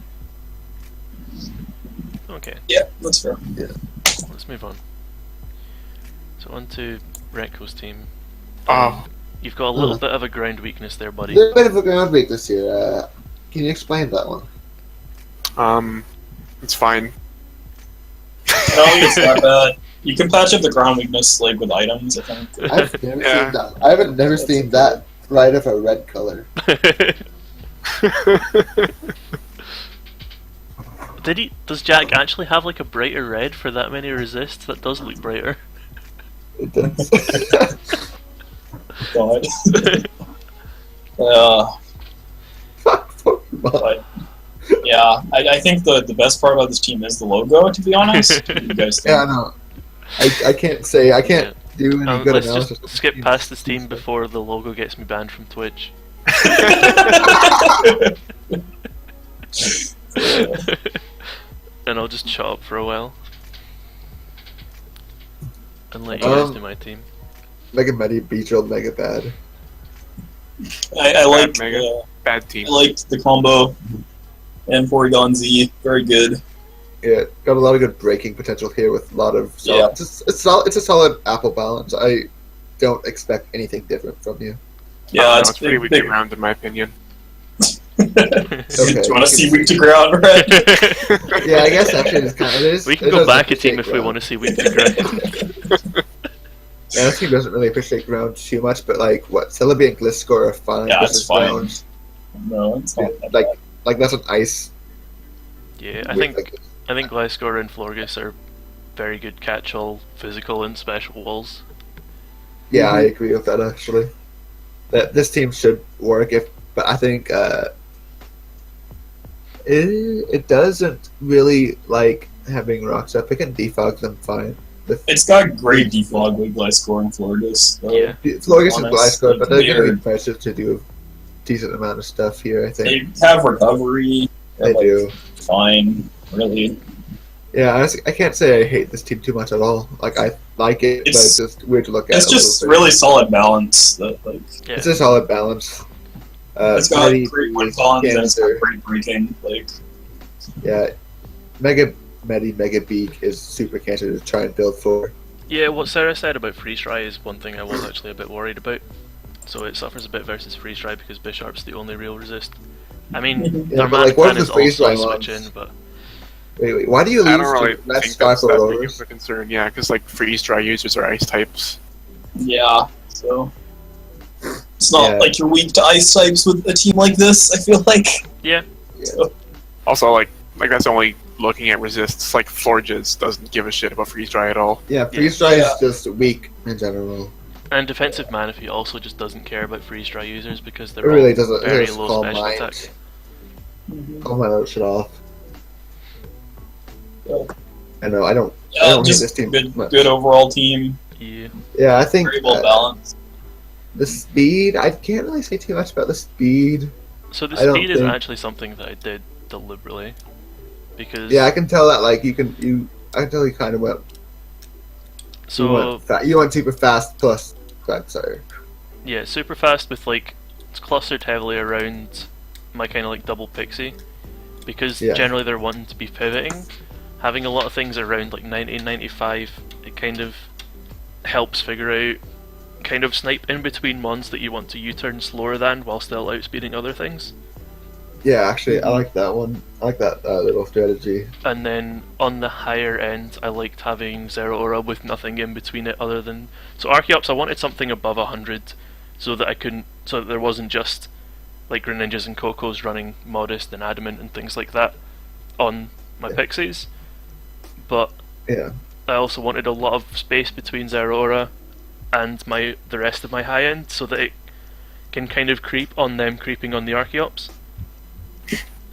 Okay. Yeah, that's fair. Yeah. Let's move on. So on to Rhetco's team. Oh, You've got a little bit of a ground weakness there, buddy. There's a bit of a ground weakness here. Can you explain that one? it's fine. I don't think it's that bad. You can patch up the ground weakness like with items, I think. I've never seen that. I haven't never seen that right of a red color. Does Jack actually have like a brighter red for that many resists? That does look brighter. It does. God. But yeah, I think the best part about this team is the logo, to be honest. What do you guys think? Yeah, no. I can't do any good Let's analysis. just skip past this team before the logo gets me banned from Twitch. And I'll just shut up for a while and let you guys do my team. Mega Medi Beetle Mega Bad. I like Bad team. I liked the combo and Porygon Z, very good. Yeah, got a lot of good breaking potential here with a lot of solid, it's a solid apple balance. I don't expect anything different from you. Yeah, it's pretty weak to ground in my opinion. Do you want to see weak to ground, right? Yeah, I guess actually it's kind of is. We can go back a team if we want to see weak to ground. Yeah, this team doesn't really appreciate ground too much, but like what Celebi and Gliscor are fine. Yeah, it's fine. Ground. No, it's not that Like bad. like that's an ice. Yeah, I think Gliscor and Florges are very good catch-all, physical, and special walls. Yeah, I agree with that actually. That this team should work but I think it doesn't really like having rocks up. It can defog them fine. It's got great defog with Gliscor and Florges. Yeah. Florges and Gliscor, but they're going to they're- be impressive to do a decent amount of stuff here, I think. They have recovery. They do. Fine, really. Yeah, honestly, I can't say I hate this team too much at all. Like, I like it, but it's just weird to look at. It's just really solid balance. That, like, Yeah. It's a solid balance. it's got Medi great is one cons and it's got cancer. great breaking. Like, Yeah, Mega Beak is super cancer to try and build for. Yeah, what Sarah said about Freeze Dry is one thing I was actually a bit worried about. So it suffers a bit versus Freeze Dry because Bisharp's the only real resist. I mean, Yeah, their but, like, mana what can if is the Freeze also a Dry switch ones? in, but Wait, why do you lose I don't really to less think Sky that's that big Rollers? of a concern. Yeah, because like freeze dry users are ice types. yeah, so it's not Yeah. like you're weak to ice types with a team like this. I feel like. yeah. Also, like that's only looking at resists. Like Florges doesn't give a shit about freeze dry at all. Yeah, Freeze Dry Yeah. is just weak in general. And defensive Manaphy also just doesn't care about Freeze Dry users because It they're really all doesn't. very It just low calm special mind. attack. Calm my little shit off. I know. I don't Yeah, hate just this team good much. overall team. Yeah. Yeah, I think Very well balanced. the speed. I can't really say too much about the speed. So the I don't speed is think- actually something that I did deliberately. Because Yeah, I can tell that. Like I can tell you kind of went. so You went super fast plus. Sorry. yeah, super fast with like it's clustered heavily around my kind of like double pixie because Yeah. generally they're wanting to be pivoting. Having a lot of things around like 90, 95, it kind of helps figure out kind of snipe in between ones that you want to U-turn slower than while still outspeeding other things. Yeah, actually, I like that one. I like that little strategy. And then on the higher end, I liked having Zero Aura with nothing in between it other than... So Archeops, I wanted something above 100 so that I couldn't... So that there wasn't just... like Greninjas and Cocos running Modest and Adamant and things like that on my Pixies, but Yeah. I also wanted a lot of space between Zeraora and the rest of my high end, so that it can kind of creep on them creeping on the Archeops,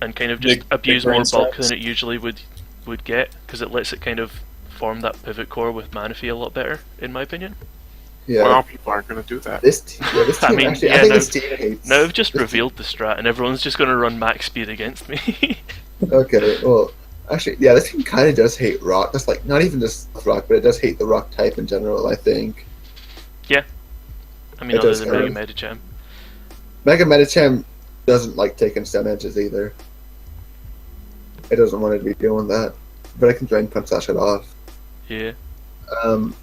and kind of just abuse more bulk than it usually would get, because it lets it kind of form that pivot core with Manaphy a lot better, in my opinion. Yeah. Well, people aren't going to do that. This team I mean, actually, yeah, I think this team hates. Now I've just revealed the strat, and everyone's just going to run max speed against me. Okay, well, actually, yeah, this team kind of does hate rock. That's like not even just rock, but it does hate the rock type in general, I think. I mean, It other does than kind Mega of. Medicham. Mega Medicham doesn't like taking stun edges either. It doesn't want to be doing that, but I can Drain Punch that shit off. Yeah. Um,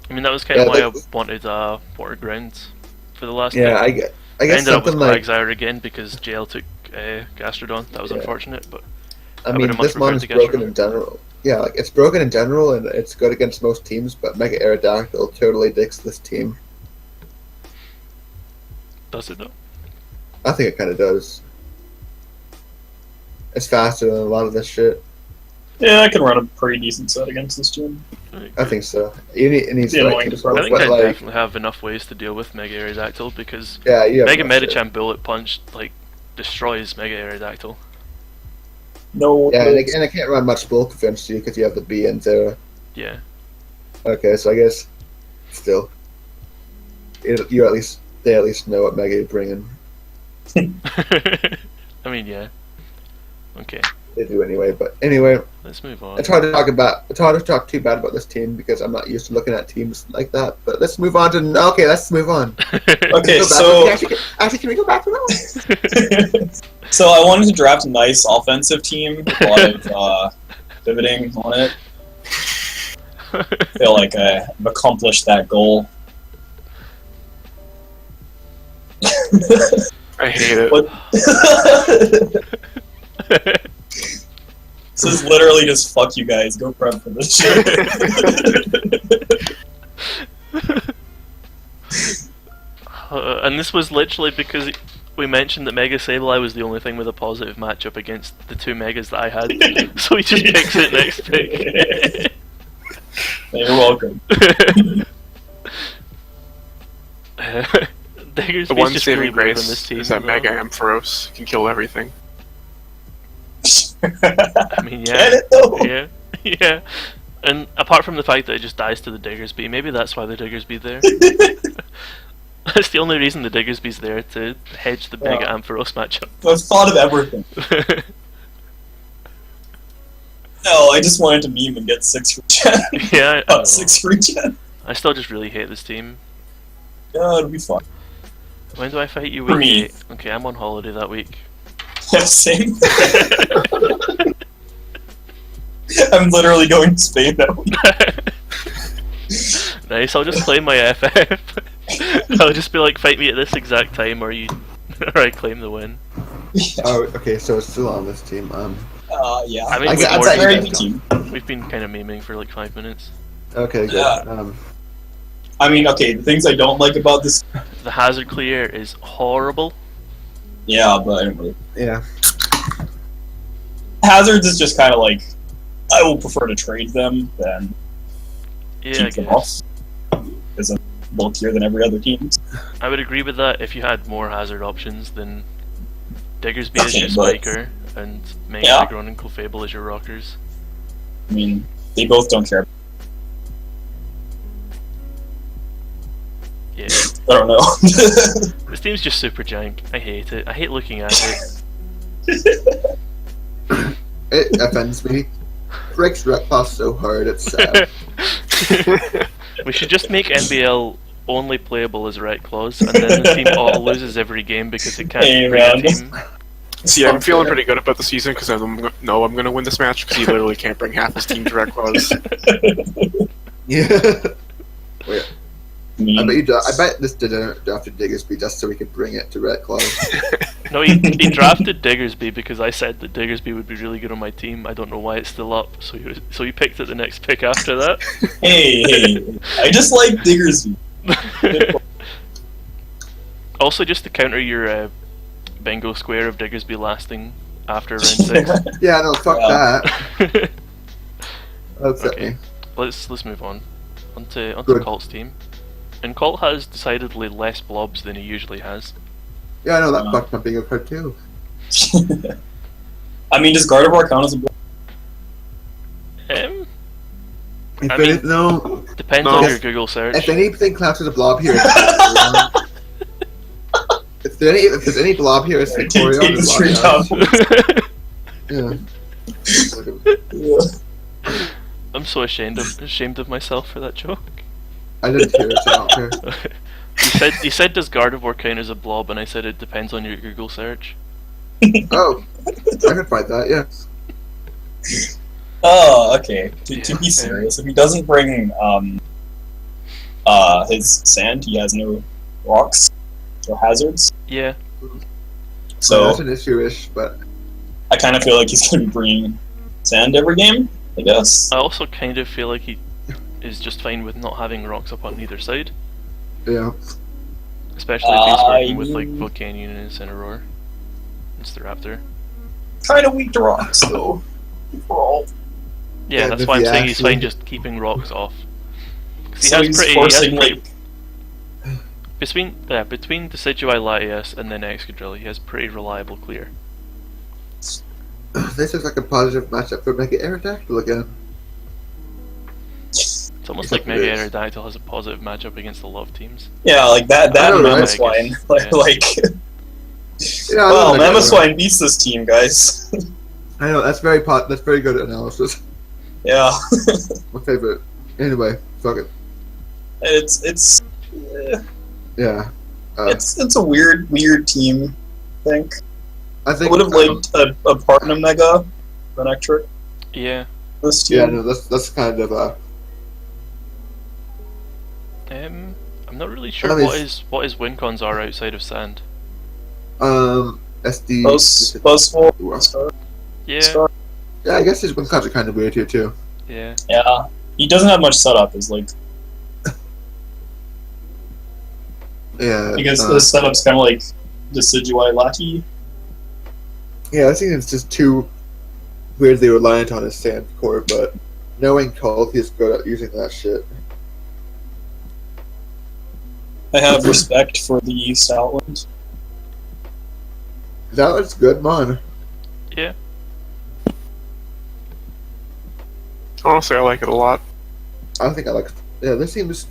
I mean, that was kind of why like, I wanted Water Grounds for the last yeah, pick. I guess ended up with something like. Quagsire again because JL took Gastrodon. That was Yeah. unfortunate, but I would've mean, much this mon is preferred the broken Gastrodon. in general. Yeah, like it's broken in general, and it's good against most teams. But Mega Aerodactyl totally dicks this team. does it though? I think it kind of does. It's faster than a lot of this shit. Yeah, I can run a pretty decent set against this gym. I think so. It needs Yeah, the annoying right to teams, throw. I think but I like, definitely have enough ways to deal with Mega Aerodactyl, because yeah, you have Mega enough shit. Medicham Bullet Punch like destroys Mega Aerodactyl. No. Yeah, and it can't run much bulk against you because you have the B and Zera. Yeah. Okay, so I guess still, they at least know what Mega you're bringing. I mean, yeah. Okay, They do anyway, but anyway, let's move on. it's hard to talk too bad about this team because I'm not used to looking at teams like that. But let's move on to let's move on. Okay, Go back- so actually, can we go back to that? so I wanted to draft a nice offensive team with a lot of pivoting on it. I feel like I've accomplished that goal. I hate it. What? This is literally just fuck you guys. Go prep for this shit. And this was literally because we mentioned that Mega Sableye was the only thing with a positive matchup against the two Megas that I had, so he just picks it next pick. You're welcome. Diggersby's The one just saving really weird on grace this team, is that though. Mega Ampharos can kill everything. I mean, Get yeah, it though? yeah, yeah. And apart from the fact that it just dies to the Diggersby, maybe that's why the Diggersby there. That's the only reason the Diggersby's there, to hedge the Mega Yeah. Ampharos matchup. I've thought of everything. No, I just wanted to meme and get 6 regen. Yeah, I, Not 6 regen. I still just really hate this team. Yeah, it'll be fun. When do I fight you? For Week me. 8? Okay, I'm on holiday that week. Yeah, same. I'm literally going to Spain that week. Nice, I'll just play my FF. I'll just be like, fight me at this exact time, or you, or I claim the win. Oh, okay, so it's still on this team. Yeah. I mean, I with got- more I'd say very detail, good team. we've been kind of memeing for like 5 minutes. Okay, good. Yeah. I mean, okay, the things I don't like about this. The hazard clear is horrible. Yeah, but I don't really. Yeah. Hazards is just kind of like. I will prefer to trade them than Yeah, I keep them guess. off. Because I'm bulkier than every other team. I would agree with that if you had more hazard options than Diggersby as Okay, your but- spiker and Mega Yeah. Negron and Clefable as your rockers. I mean, they both don't care. Yeah. I don't know. This team's just super jank. I hate it. I hate looking at it. It offends me. Breaks Rhetco so hard, it's sad. We should just make NBL only playable as Rhetclaws, and then the team all loses every game because it can't Hey, bring a man. team. See, I'm feeling pretty good about the season because I know I'm going to win this match because he literally can't bring half his team to Red Claws. Yeah. Wait, I mean, I bet this didn't drafted Diggersby just so we could bring it to Rhetco. No, he drafted Diggersby because I said that Diggersby would be really good on my team. I don't know why it's still up, so he picked it the next pick after that. hey, I just like Diggersby. Also, just to counter your bingo square of Diggersby lasting after round 6. Yeah, no, fuck that. That's Okay, me. let's move on. Onto Good. Kalt's team. And Kalt has decidedly less blobs than he usually has. Yeah, I know that fucked my bingo card too. I mean, does Gardevoir count as a blob? If I mean- no, Depends No. on Yes. your Google search. if anything counts as a blob here, if there's any blob here, it's Take Vaporeon. the street and up. Yeah. Yeah. I'm so ashamed of myself for that joke. I didn't hear it, so I don't care. He said does Gardevoir count as a blob, and I said it depends on your Google search. Oh, I can find that, yeah. Oh, okay. To Yeah. be serious, if he doesn't bring his sand, he has no rocks or hazards. Yeah, So That's an issue-ish, but I kind of feel like he's going to be bringing sand every game, I guess. I also kind of feel like he is just fine with not having rocks up on either side, yeah. especially if he's working with like Volcanion and Incineroar and Staraptor. Kind of weak to rocks, though. Overall. Yeah, Yeah, that's if why I'm he saying he's fine actually- just keeping rocks off. 'Cause So he's forcing like between Decidueye, Latias, and then Excadrill, he has pretty reliable clear. This is like a positive matchup for Mega Aerodactyl again. It's almost like Except it Mega is. Aerodactyl has a positive matchup against a lot of teams. yeah, like that I know, right? Mamoswine. Yeah. Like Yeah, I well, love Mega Mamoswine beats this team, guys. I know, that's very good analysis. Yeah. My favorite. Anyway, fuck it. it's Yeah. it's a weird team, I think. I I think would have liked a Partner Mega Electric Yeah. this team. Yeah, no, that's kind of I'm not really sure I mean, what his win cons are outside of sand. SD. Buzzwole, Yeah. Star. Yeah, I guess his win cards are kind of weird here too. Yeah. Yeah. He doesn't have much setup, is like Yeah. because the setup's kinda like Decidueye Lucky. Yeah, I think it's just too weirdly reliant on his sand core, but knowing Kalt, he's good at using that shit. I have respect for the Stoutland. That was good, man. Yeah. Honestly, I like it a lot. I think I like. Yeah, this seems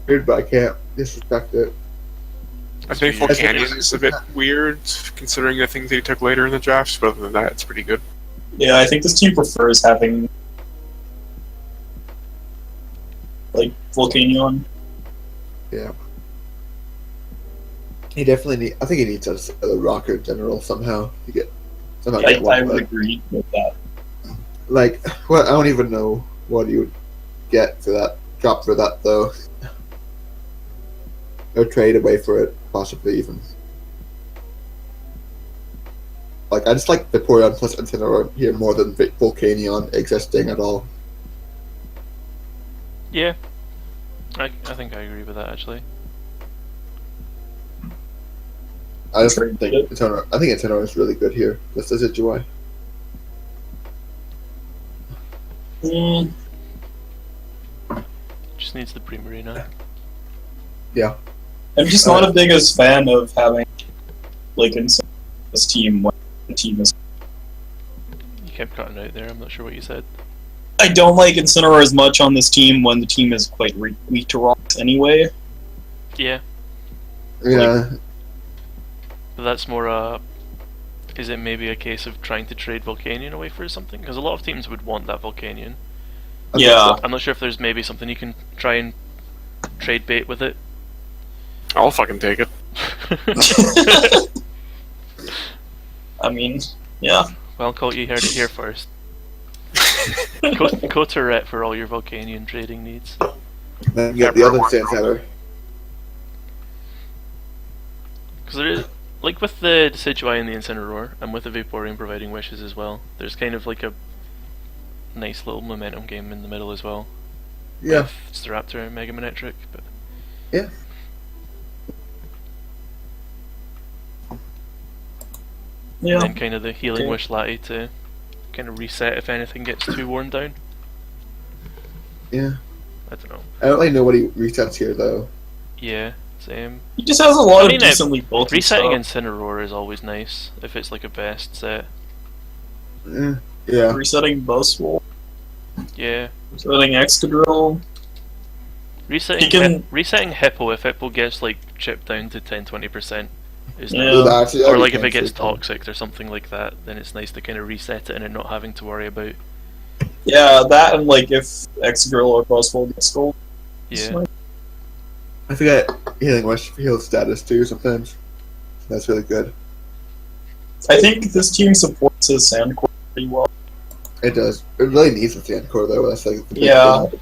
weird, but I can't disrespect it. I think weird. Volcanion is a bit weird, considering the things that he took later in the drafts, but other than that, it's pretty good. Yeah, I think this team prefers having like Volcanion. Yeah. He definitely need. I think he needs a rocker in general somehow to get. Somehow I get one, would but, agree with that. like, well, I don't even know what you would get for that drop for that though. Or trade away for it, possibly even. Like, I just like Vaporeon plus Incineroar here more than Volcanion existing at all. Yeah. I think I agree with that actually. I just Trade think it. Incineroar is really good here. Just as a joy. Mm, Just needs the Primarina. Yeah. I'm just not a biggest fan of having like in this team when the team is. You kept cutting out there. I'm not sure what you said. I don't like Incineroar as much on this team when the team is quite weak to rocks anyway. Yeah, Yeah. but that's more. Is it maybe a case of trying to trade Volcanion away for something? Because a lot of teams would want that Volcanion. Yeah. I'm not sure if there's maybe something you can try and trade bait with it. I'll fucking take it. I mean, yeah. Well, Colt, you heard it here first. Go to Rhet for all your Volcanion trading needs. Then get the other Sand Setter. Because there is, like with the Decidueye and the Incineroar, and with the Vaporeon providing wishes as well, there's kind of like a nice little momentum game in the middle as well. Yeah. With Staraptor and Mega Manectric, but Yeah. Yeah. And then kind of the Healing Okay. Wish Latte to kind of reset if anything gets too worn down. Yeah. I don't know. I don't really know what he resets here though. Yeah, same. He just has a lot I mean, of decently bulky Resetting stuff. Incineroar is always nice if it's like a best set. Yeah. Resetting Buzzwole. Yeah. Resetting Excadrill. Resetting He can- resetting Hippo if Hippo gets like chipped down to 10-20% is Yeah. nice. Ooh, actually, Or that'd like be if it gets fancy. toxic or something like that, then it's nice to kind of reset it and then not having to worry about. Yeah, that and like if Excadrill or Buzzwole gets gold. Yeah. I forget Healing Wish heal status too sometimes. That's really good. I think this team supports his Sandcore pretty well. It does. It really needs a Sand Core though. That's like the big Yeah. thing.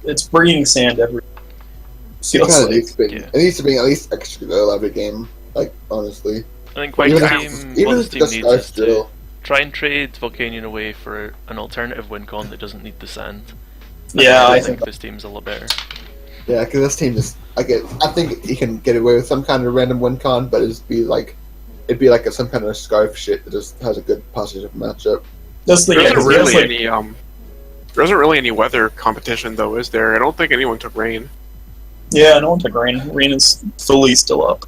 It's bringing sand every. It Feels kind of like. needs to be. yeah. It needs to be at least extra good every game. Like honestly, I think what even this if, team, even what if this it's team just needs Scarf is to Drill. try and trade Volcanion away for an alternative win con that doesn't need the sand. Yeah, I I think think. this team's a lot better. Yeah, because this team just I think he can get away with some kind of random win con, but it'd be like some kind of Scarf shit that just has a good positive matchup. That's the There yeah, isn't 'cause he has, really like, any there isn't really any weather competition though, is there? I don't think anyone took rain. Yeah, no one took Rain. Rain is fully still up.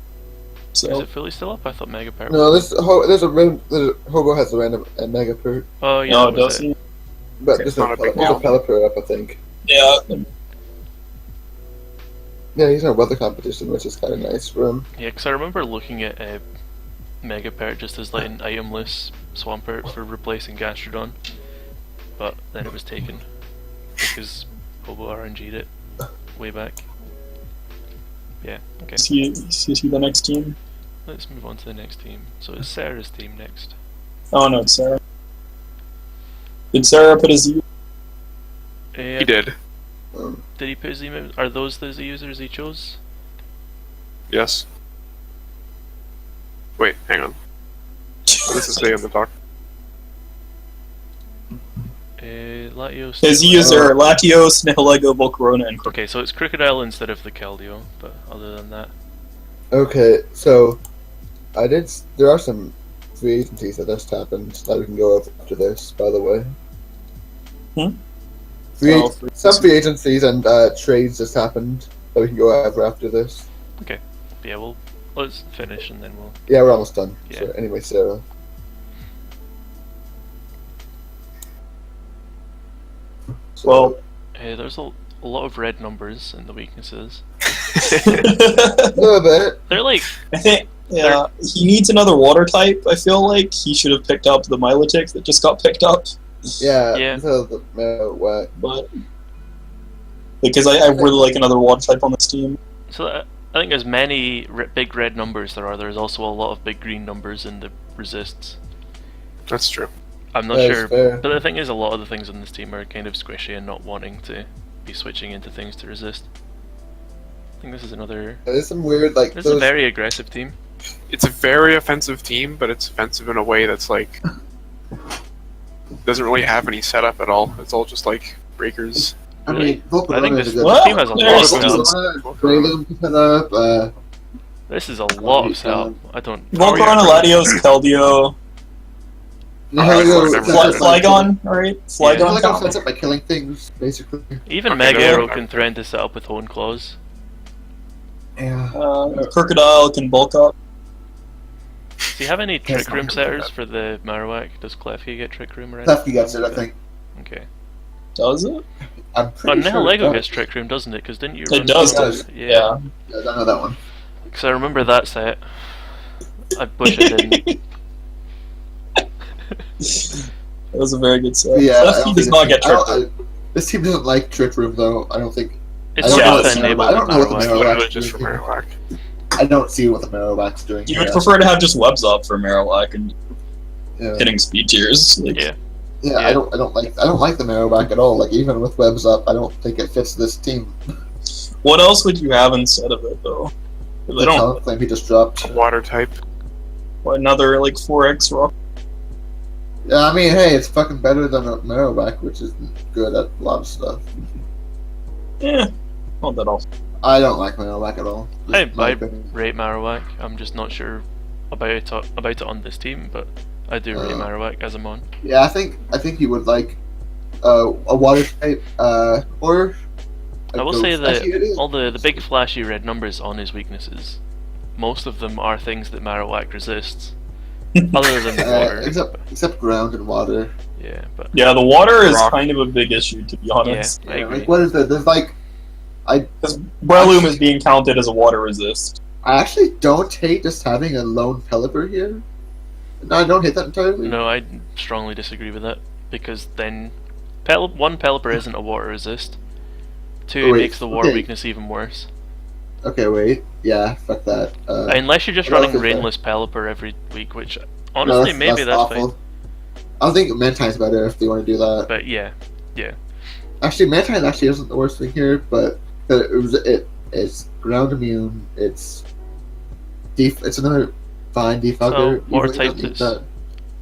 Is So it fully still up? I thought Mega Power. No, there's a Hobo has a random and Mega Pert, Oh yeah, no, that it was does it. he? but Okay, there's not a big deal. Pelipper up, I think. Yeah, Yeah, he's in a weather competition, which is kind of nice for him. Yeah, because I remember looking at Mega Power just as like an itemless Swampert for replacing Gastrodon, but then it was taken because Hobo RNG'd it way back. Yeah, okay. is he the next team? Let's move on to the next team. So it's Sarah's team next. Oh no, it's Sarah. Did Sarah put his? He did. Did he put his email? Are those the users he chose? Yes. Wait, hang on. What does it say on the doc? Latios. His user Latios, Nihilego, Volcarona, and Crook. Okay, so it's Crocodile instead of the Keldeo, but other than that. Okay, so there are some free agencies that just happened that we can go over after this, by the way. Some free agencies and trades just happened that we can go over after this. Yeah, well, let's finish and then we'll. Yeah, we're almost done. Yeah. So anyway, Sarah. So, Well, There's a lot of red numbers in the weaknesses. a little bit. They're like, I think yeah, he needs another water type. I feel like he should have picked up the Milotic that just got picked up, Yeah. Yeah. What? but because I really like another water type on this team. so I think as many big red numbers there's also a lot of big green numbers in the resists. That's true. I'm not That is sure, fair. but the thing is, a lot of the things on this team are kind of squishy and not wanting to be switching into things to resist. I think this is another. There's some weird like This is a very aggressive team. It's a very offensive team, but it's offensive in a way that's like doesn't really have any setup at all. It's all just like breakers. I mean, Volcarona I think is this a good. Well, team has a there's lot of some- setup. Grayling can set up. This is a lot of setup. I don't. Volcarona, Latios, Keldeo, Flygon, right? Flygon. Like count? sets up by killing things, basically. Even Okay, Mega no, Arrow no. can threaten to set up with Hone Claws. Yeah. Crocodile can bulk up. Do you have any Trick Room not setters bad. for the Marowak? Does Klefki get Trick Room already? Lefty gets it, I think. Okay. Does it? I'm Oh, pretty sure. Nihilego it gets Trick Room, doesn't it? Because didn't you? It run does. does. Yeah. Yeah, I don't know that one. Because I remember that set. I wish I didn't. That was a very good set. Yeah, I Lefty don't does think not get I don't- tricked. This team doesn't like Trick Room, though. I don't think. It's I don't know not what to the enable I don't know what the Marowak. Marowak- Literally just for Marowak. I don't see what the Marowak's doing. You would here. prefer to have just webs up for Marowak and Yeah. hitting speed tiers. Like, Yeah. Yeah, I don't like the Marowak at all. Like even with webs up, I don't think it fits this team. What else would you have instead of it though? 'Cause I The don't. talent claim he just dropped. Water type. Another like 4x rock. Yeah, I mean, hey, it's fucking better than a Marowak, which is good at a lot of stuff. Yeah, not that awful. I don't like Marowak at all. Just I my opinion. rate Marowak. I'm just not sure about it on this team, but I do rate Marowak as a mon. Yeah, I think you would like a water type or. I will say that all the big flashy red numbers on his weaknesses, most of them are things that Marowak resists, other than the water. Except ground and water. Yeah, but yeah, the water is kind of a big issue, to be honest. Yeah, I agree. Like, what is that? There's like, because Breloom is being counted as a water resist. I actually don't hate just having a lone Pelipper here. No, I don't hate that entirely. No, I strongly disagree with that, because then one Pelipper isn't a water resist. Two, makes the water weakness even worse. Okay, wait. Yeah, fuck that. Unless you're just running Rainless Pelipper every week, which honestly maybe that's fine. I think Mantine's better if they want to do that. But yeah. Actually, Mantine actually isn't the worst thing here, but it's ground immune. It's another fine defogger. So, water type is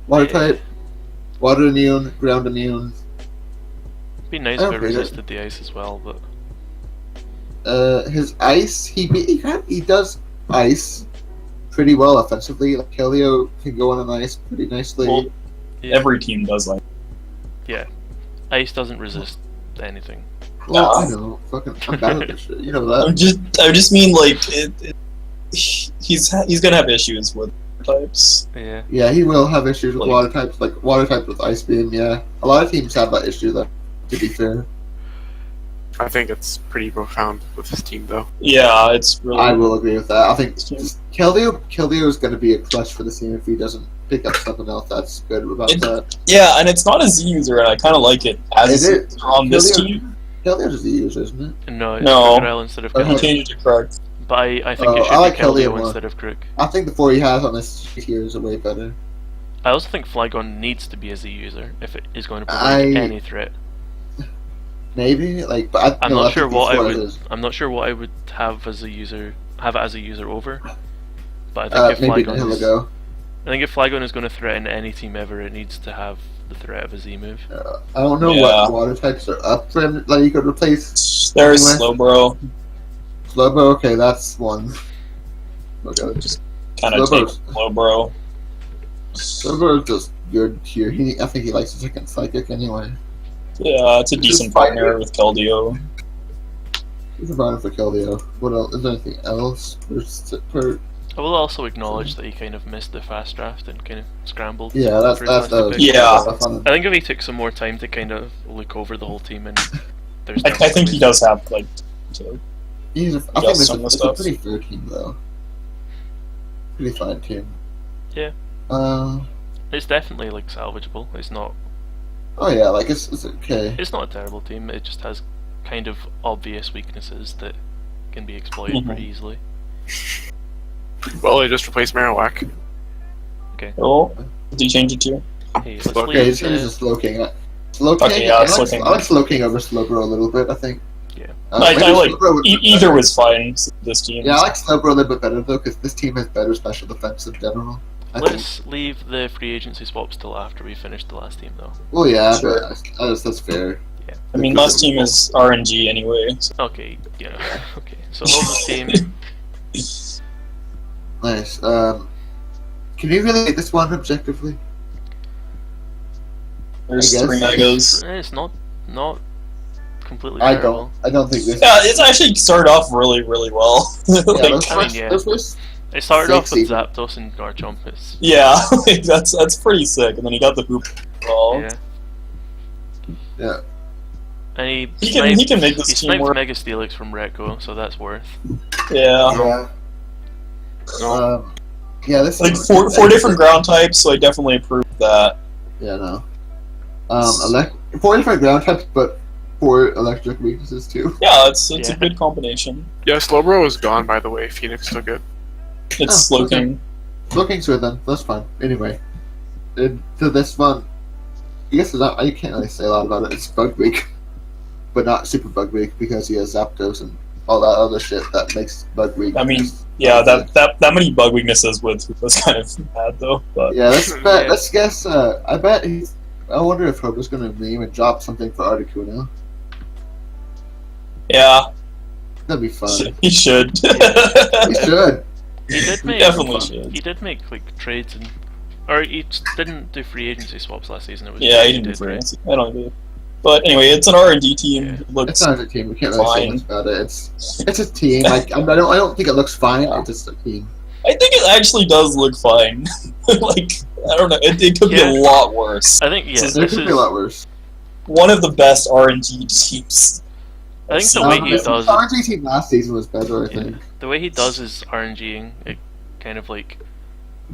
water type, water immune, ground immune. It'd be nice if it resisted the ice as well, but his ice he does ice pretty well offensively. Like Kelio can go on an ice pretty nicely. Well, every team does like. Yeah, ice doesn't resist anything. Well, I know, I'm bad at this shit. You know that. I just mean like he's gonna have issues with types. Yeah. Yeah, he will have issues with water types, like water type with ice beam. Yeah, a lot of teams have that issue. Though, to be fair. I think it's pretty profound with his team, though. Yeah, it's really. I will agree with that. I think Keldeo is going to be a clutch for the team if he doesn't pick up something else that's good about that. Yeah, and it's not a Z user, and I kind of like it as a user on this team. Keldeo's a Z user, isn't it? No, it's Krell instead of He Keldeo. changed it to Krug. But I think it should like be Keldeo Keldeo instead of Krug. I think the 4 he has on this here is way better. I also think Flygon needs to be a Z user if it is going to provide any threat. Maybe, but I'm not sure what I would have as a user. Have it as a user over. But I think if Flygon is going to threaten any team ever, it needs to have the threat of a Z move. I don't know what water types are up for him that you could replace. There's Slowbro. Slowbro, okay, that's one. Okay, just kind of take Slowbro. Slowbro is just good here. I think he likes to take Psychic anyway. Yeah, it's a decent partner with Keldeo. He's a partner for Keldeo. What else? Is there anything else? I will also acknowledge that he kind of missed the fast draft and kind of scrambled. Yeah, that's I think if he took some more time to kind of look over the whole team and there's. I think he does have to. I think it's a pretty fair team though. Pretty fine team. Yeah. It's definitely salvageable. It's not. Oh yeah, it's okay. It's not a terrible team. It just has kind of obvious weaknesses that can be exploited pretty easily. Well, they just replaced Marowak. Okay. Oh, did you change it to? Hey, it's a Slowking. Slowking. I like Slowking over Slowbro a little bit. I think. Yeah. I like either was fine. This team. Yeah, I like Slowbro a little bit better though because this team has better special defense in general. Let's leave the free agency swaps till after we finish the last team, though. Well, yeah, sure. That's fair. Yeah. I mean, last team is RNG anyway. So. Okay, yeah. Okay, so Hobo's team. Nice. Can you really make this one objectively? There's 3 megas. It's not completely terrible. I don't think this. Yeah, it's actually started off really, really well. It started off with Zapdos and Garchomp. Yeah, that's pretty sick. And then he got the hoop ball. Yeah. And he can make this team work. Mega Steelix from Rhetco, so that's worth. Yeah. Yeah, this is four different ground types, so I definitely approve that. Yeah, no. 4 different ground types, but 4 electric weaknesses too. Yeah, it's a good combination. Yeah, Slowbro is gone, by the way. Phoenix took it. It's Slowking. Slowking's good then. That's fine. Anyway, to this one, I guess I can't really say a lot about it. It's Bug Week, but not Super Bug Week because he has Zapdos and all that other shit that makes Bug Week. I mean, yeah, that many bug weaknesses was kind of bad though. But yeah, let's guess. I bet he's. I wonder if Hobo's gonna meme and drop something for Articuno. Yeah, that'd be fun. He should. He should. He did make Definitely should. He did make like trades and, or he didn't do free agency swaps last season. It was Yeah, he trades didn't do did, free right? agency. I don't know. But anyway, it's an R&D team. Yeah. It looks It's not a team. We can't really say fine. much about it. It's a team. Like I don't think it looks fine. It's just a team. I think it actually does look fine. Like, I don't know. It could be Yeah. a lot worse. I think This is It this could be a is. lot worse. one of the best RNG teams. I think the way he The does RNG team last season was better. I Yeah. think. The way he does his RNGing, it kind of like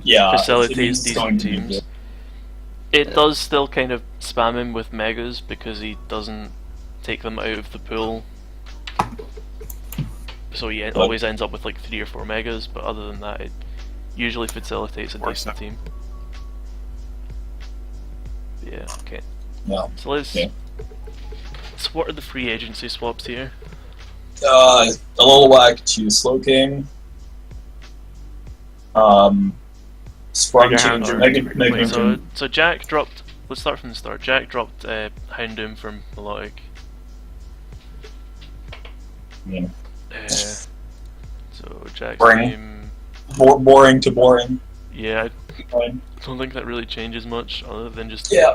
Yeah, facilitates it's going decent to be teams. good. It does still kind of spam him with megas because he doesn't take them out of the pool. So he always ends up with like 3 or 4 megas, but other than that, it usually facilitates a Or decent team. Yeah, okay. Yeah. So let's. Okay. So what are the free agency swaps here? Alolawak to Slowking. SprungGeoduck. Wait, so Jack dropped. Let's start from the start. Jack dropped Houndoom from Melodic. Yeah. So Jack's Boring. team. Boring to boring. Yeah, Fine. I don't think that really changes much, other than just Yeah.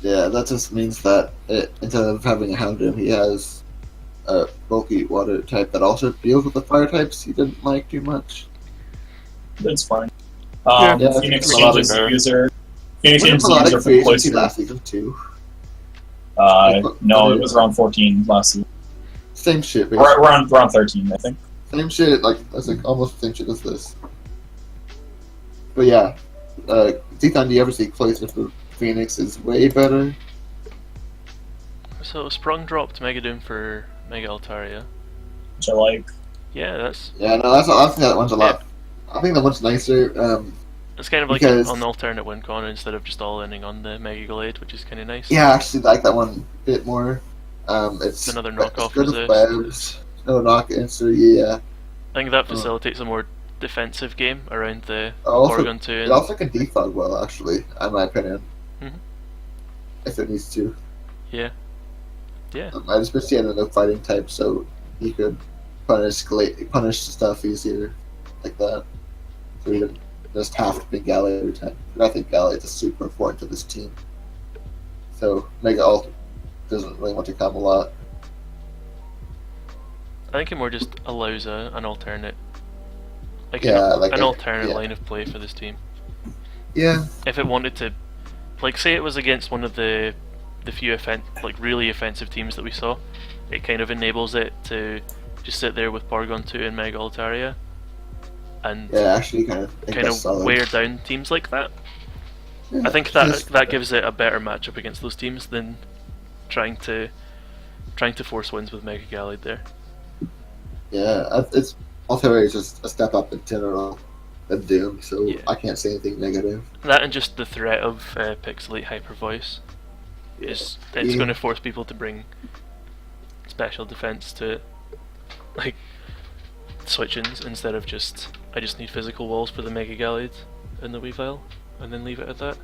Yeah, that just means that instead of having a Houndoom, he has a bulky water type that also deals with the fire types he didn't like too much. That's fine. Yeah, Phoenix it's a lot changes the better. user. Phoenix Wasn't changes the Melodic user free from agency Cloister. last season too? No, it was around 14 last season. Same shit, basically. Around 13, I think. Same shit, that's like almost the same shit as this. But yeah, Zethon, do you ever see Cloister for Phoenix is way better? So Sprung dropped Megadoom for Mega Altaria. Which I like. Yeah, that's Yeah, no, I think that one's a lot. I think that one's nicer. it's kind of like Because- an alternate win con instead of just all ending on the Mega Glade, which is kind of nice. Yeah, I actually like that one a bit more. It's another knockoff It's good of with the- webs. No knock answer, yeah. I think that facilitates a more defensive game around the Also, Porygon 2. It And, also can defog well, actually, in my opinion. Mhm. If it needs to. yeah. I especially had no fighting type, so you could punish stuff easier like that. So you didn't just have to pick Galley every time. But I think Galley is super important to this team. So Mega Alt doesn't really want to come a lot. I think it more just allows an alternate, like Yeah, like an a- alternate yeah. line of play for this team. Yeah. If it wanted to, like, say it was against one of the few really offensive teams that we saw, it kind of enables it to just sit there with Porygon 2 and Mega Altaria, and Yeah, actually think kind that's of solid. wear down teams like that. Yeah, I think just- that gives it a better matchup against those teams than trying to force wins with Mega Gallade there. Yeah, it's Altaria is just a step up in general than Doom, so Yeah. I can't say anything negative. That and just the threat of Pixelate Hyper Voice it's Yeah. going to force people to bring special defense to it, like switch-ins instead of just I just need physical walls for the Mega Gallade and the Weavile, and then leave it at that.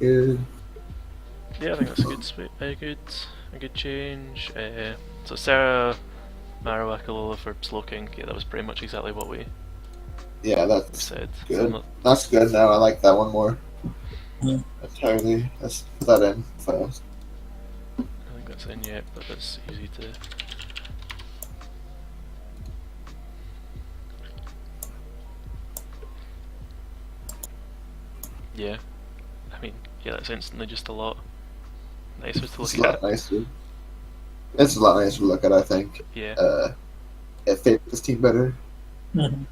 Yeah. Yeah, I think that's a good change. So Sarah, Marowak, Alola for Slowking. Yeah, that was pretty much exactly what we Yeah, that's said. Good. So I'm not- That's good now. I like that one more. Yeah. Entirely. Let's put that in fast. I think that's in yet, but that's easy to. Yeah, I mean, yeah, that's instantly just a lot nicer to It's look a lot at. nicer. It's a lot nicer to look at, I think. Yeah, It fits this team better. Mhm.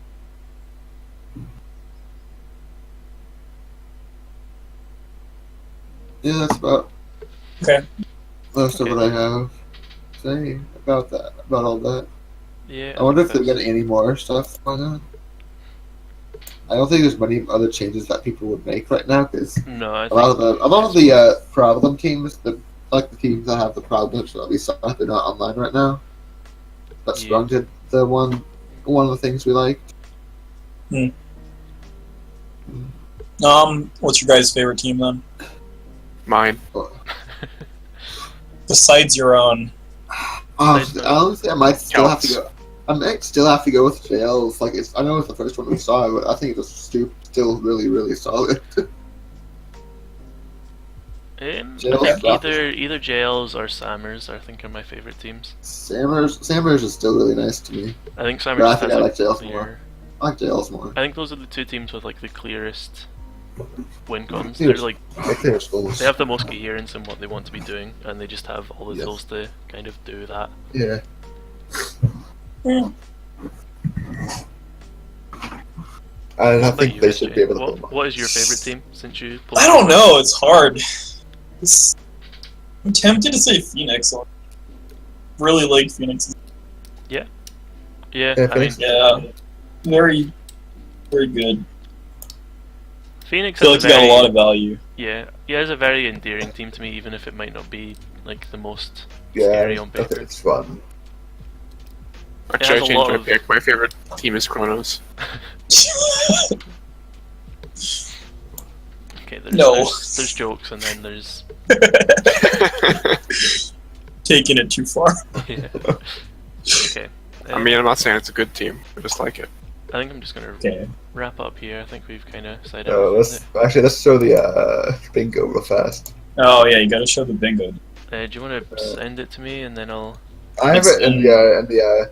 Yeah, that's about Okay. most Okay. of what I have to say about that, about all that. yeah. I wonder if think they're getting any more stuff going on. I don't think there's many other changes that people would make right now because that's- No, I a lot think of the problem teams, the teams that have the problems that we saw, they're not online right now. But Yeah. Sprung did the one of the things we liked. What's your guys' favorite team then? Mine. Besides your own. Honestly, I might still have to Kalts. go. I might still have to go with JL's. Like, I know it's the first one we saw, but I think it's still really, really solid. I JL's think either JL's or Samur's I think are my favourite teams. Samur's is still really nice to me. I think But Samur's I think has I a like JL's clear... more. I like JL's more. I think those are the two teams with like the clearest win cons. Clearest- They're like Clearest goals. they have the most coherence in what they want to be doing, and they just have all the Yes. tools to kind of do that. Yeah. Yeah. And I What about think you, they SJ? should be able to. What is your favourite team since you? Pulled I don't know. It's hard. I'm tempted to say Phoenix. I really like Phoenix. Yeah, Yeah, I mean, Phoenix. Yeah, very, very good. Phoenix I feel has like you got a lot of value. yeah, it's a very endearing team to me, even if it might not be like the most Yeah, scary on I think paper. it's fun. Actually, I has a changed lot my of- pick. My favorite team is Kronos. Okay, No. there's jokes, and then there's Taking it too far. yeah. Okay. I mean, I'm not saying it's a good team. I just like it. I think I'm just gonna Okay. wrap up here. I think we've kind of decided. Let's show the bingo real fast. Oh yeah, you gotta show the bingo. Do you want to send it to me, and then I'll? I have It's it in the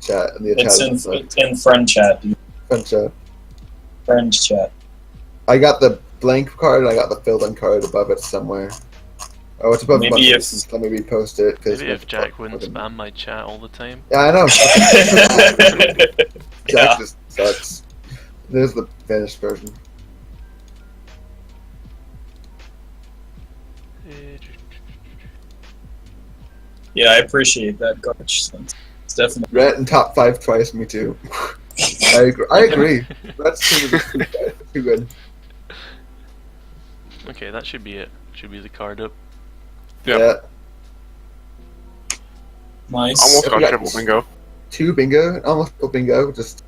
chat in the It's Italian in friend chat, dude. French chat. Friend chat. I got the blank card and I got the filled in card above it somewhere. Oh, it's above Maybe a bunch of if- pieces. Let me repost it. Maybe if Jack wouldn't spam my chat all the time. Yeah, I know. Jack Yeah. just sucks. There's the finished version. Yeah, I appreciate that, Garch. It's definitely. Ret in top 5 twice, me too. I agree. That's too good. Okay, that should be it. Should be the card up. Yep. Yeah. Nice. Almost Yeah, got we got- triple bingo. 2 bingo, almost full bingo. Just.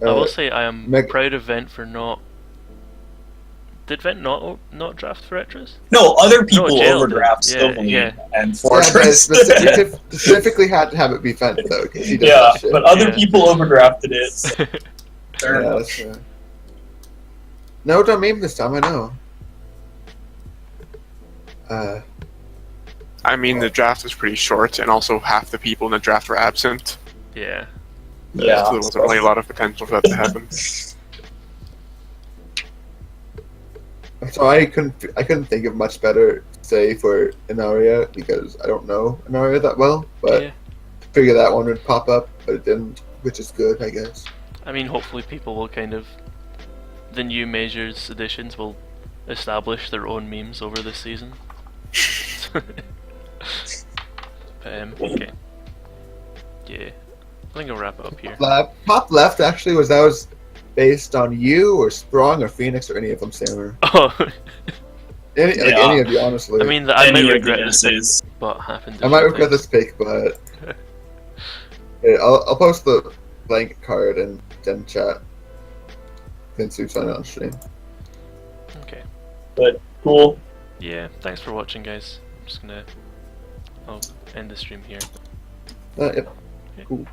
I will say I am Meg- proud of Vent for not. Did Vent not draft for Retros? No, other people Jail did. overdraft Yeah, Silverlead yeah. and Yeah, but Fortress. specifically had to have it be Fent though, because he does Yeah, that shit. but other Yeah. people overdrafted it. So fair Yeah, enough. that's fair. No, don't meme this time. I know. I mean, the draft is pretty short, and also half the people in the draft were absent. Yeah. Yeah. So there wasn't really a lot of potential for that to happen. So I couldn't think of much better to say for Inaria because I don't know Inaria that well, but Yeah. figured that one would pop up, but it didn't, which is good, I guess. I mean, hopefully people will kind of. The new Measures editions will establish their own memes over this season. Okay. Yeah. I think I'll wrap it up here. Top left actually was based on you or Sprung or Phoenix or any of them, Samur. Oh, Any of you, honestly. I mean, I Any might of the regret this, pick, essays. but happened. I might regret this pick, but yeah, I'll post the blank card and then chat. Since we've signed on stream. Okay. But cool. Yeah. Thanks for watching, guys. I'm just gonna. I'll end the stream here. Yep. Yeah. Cool.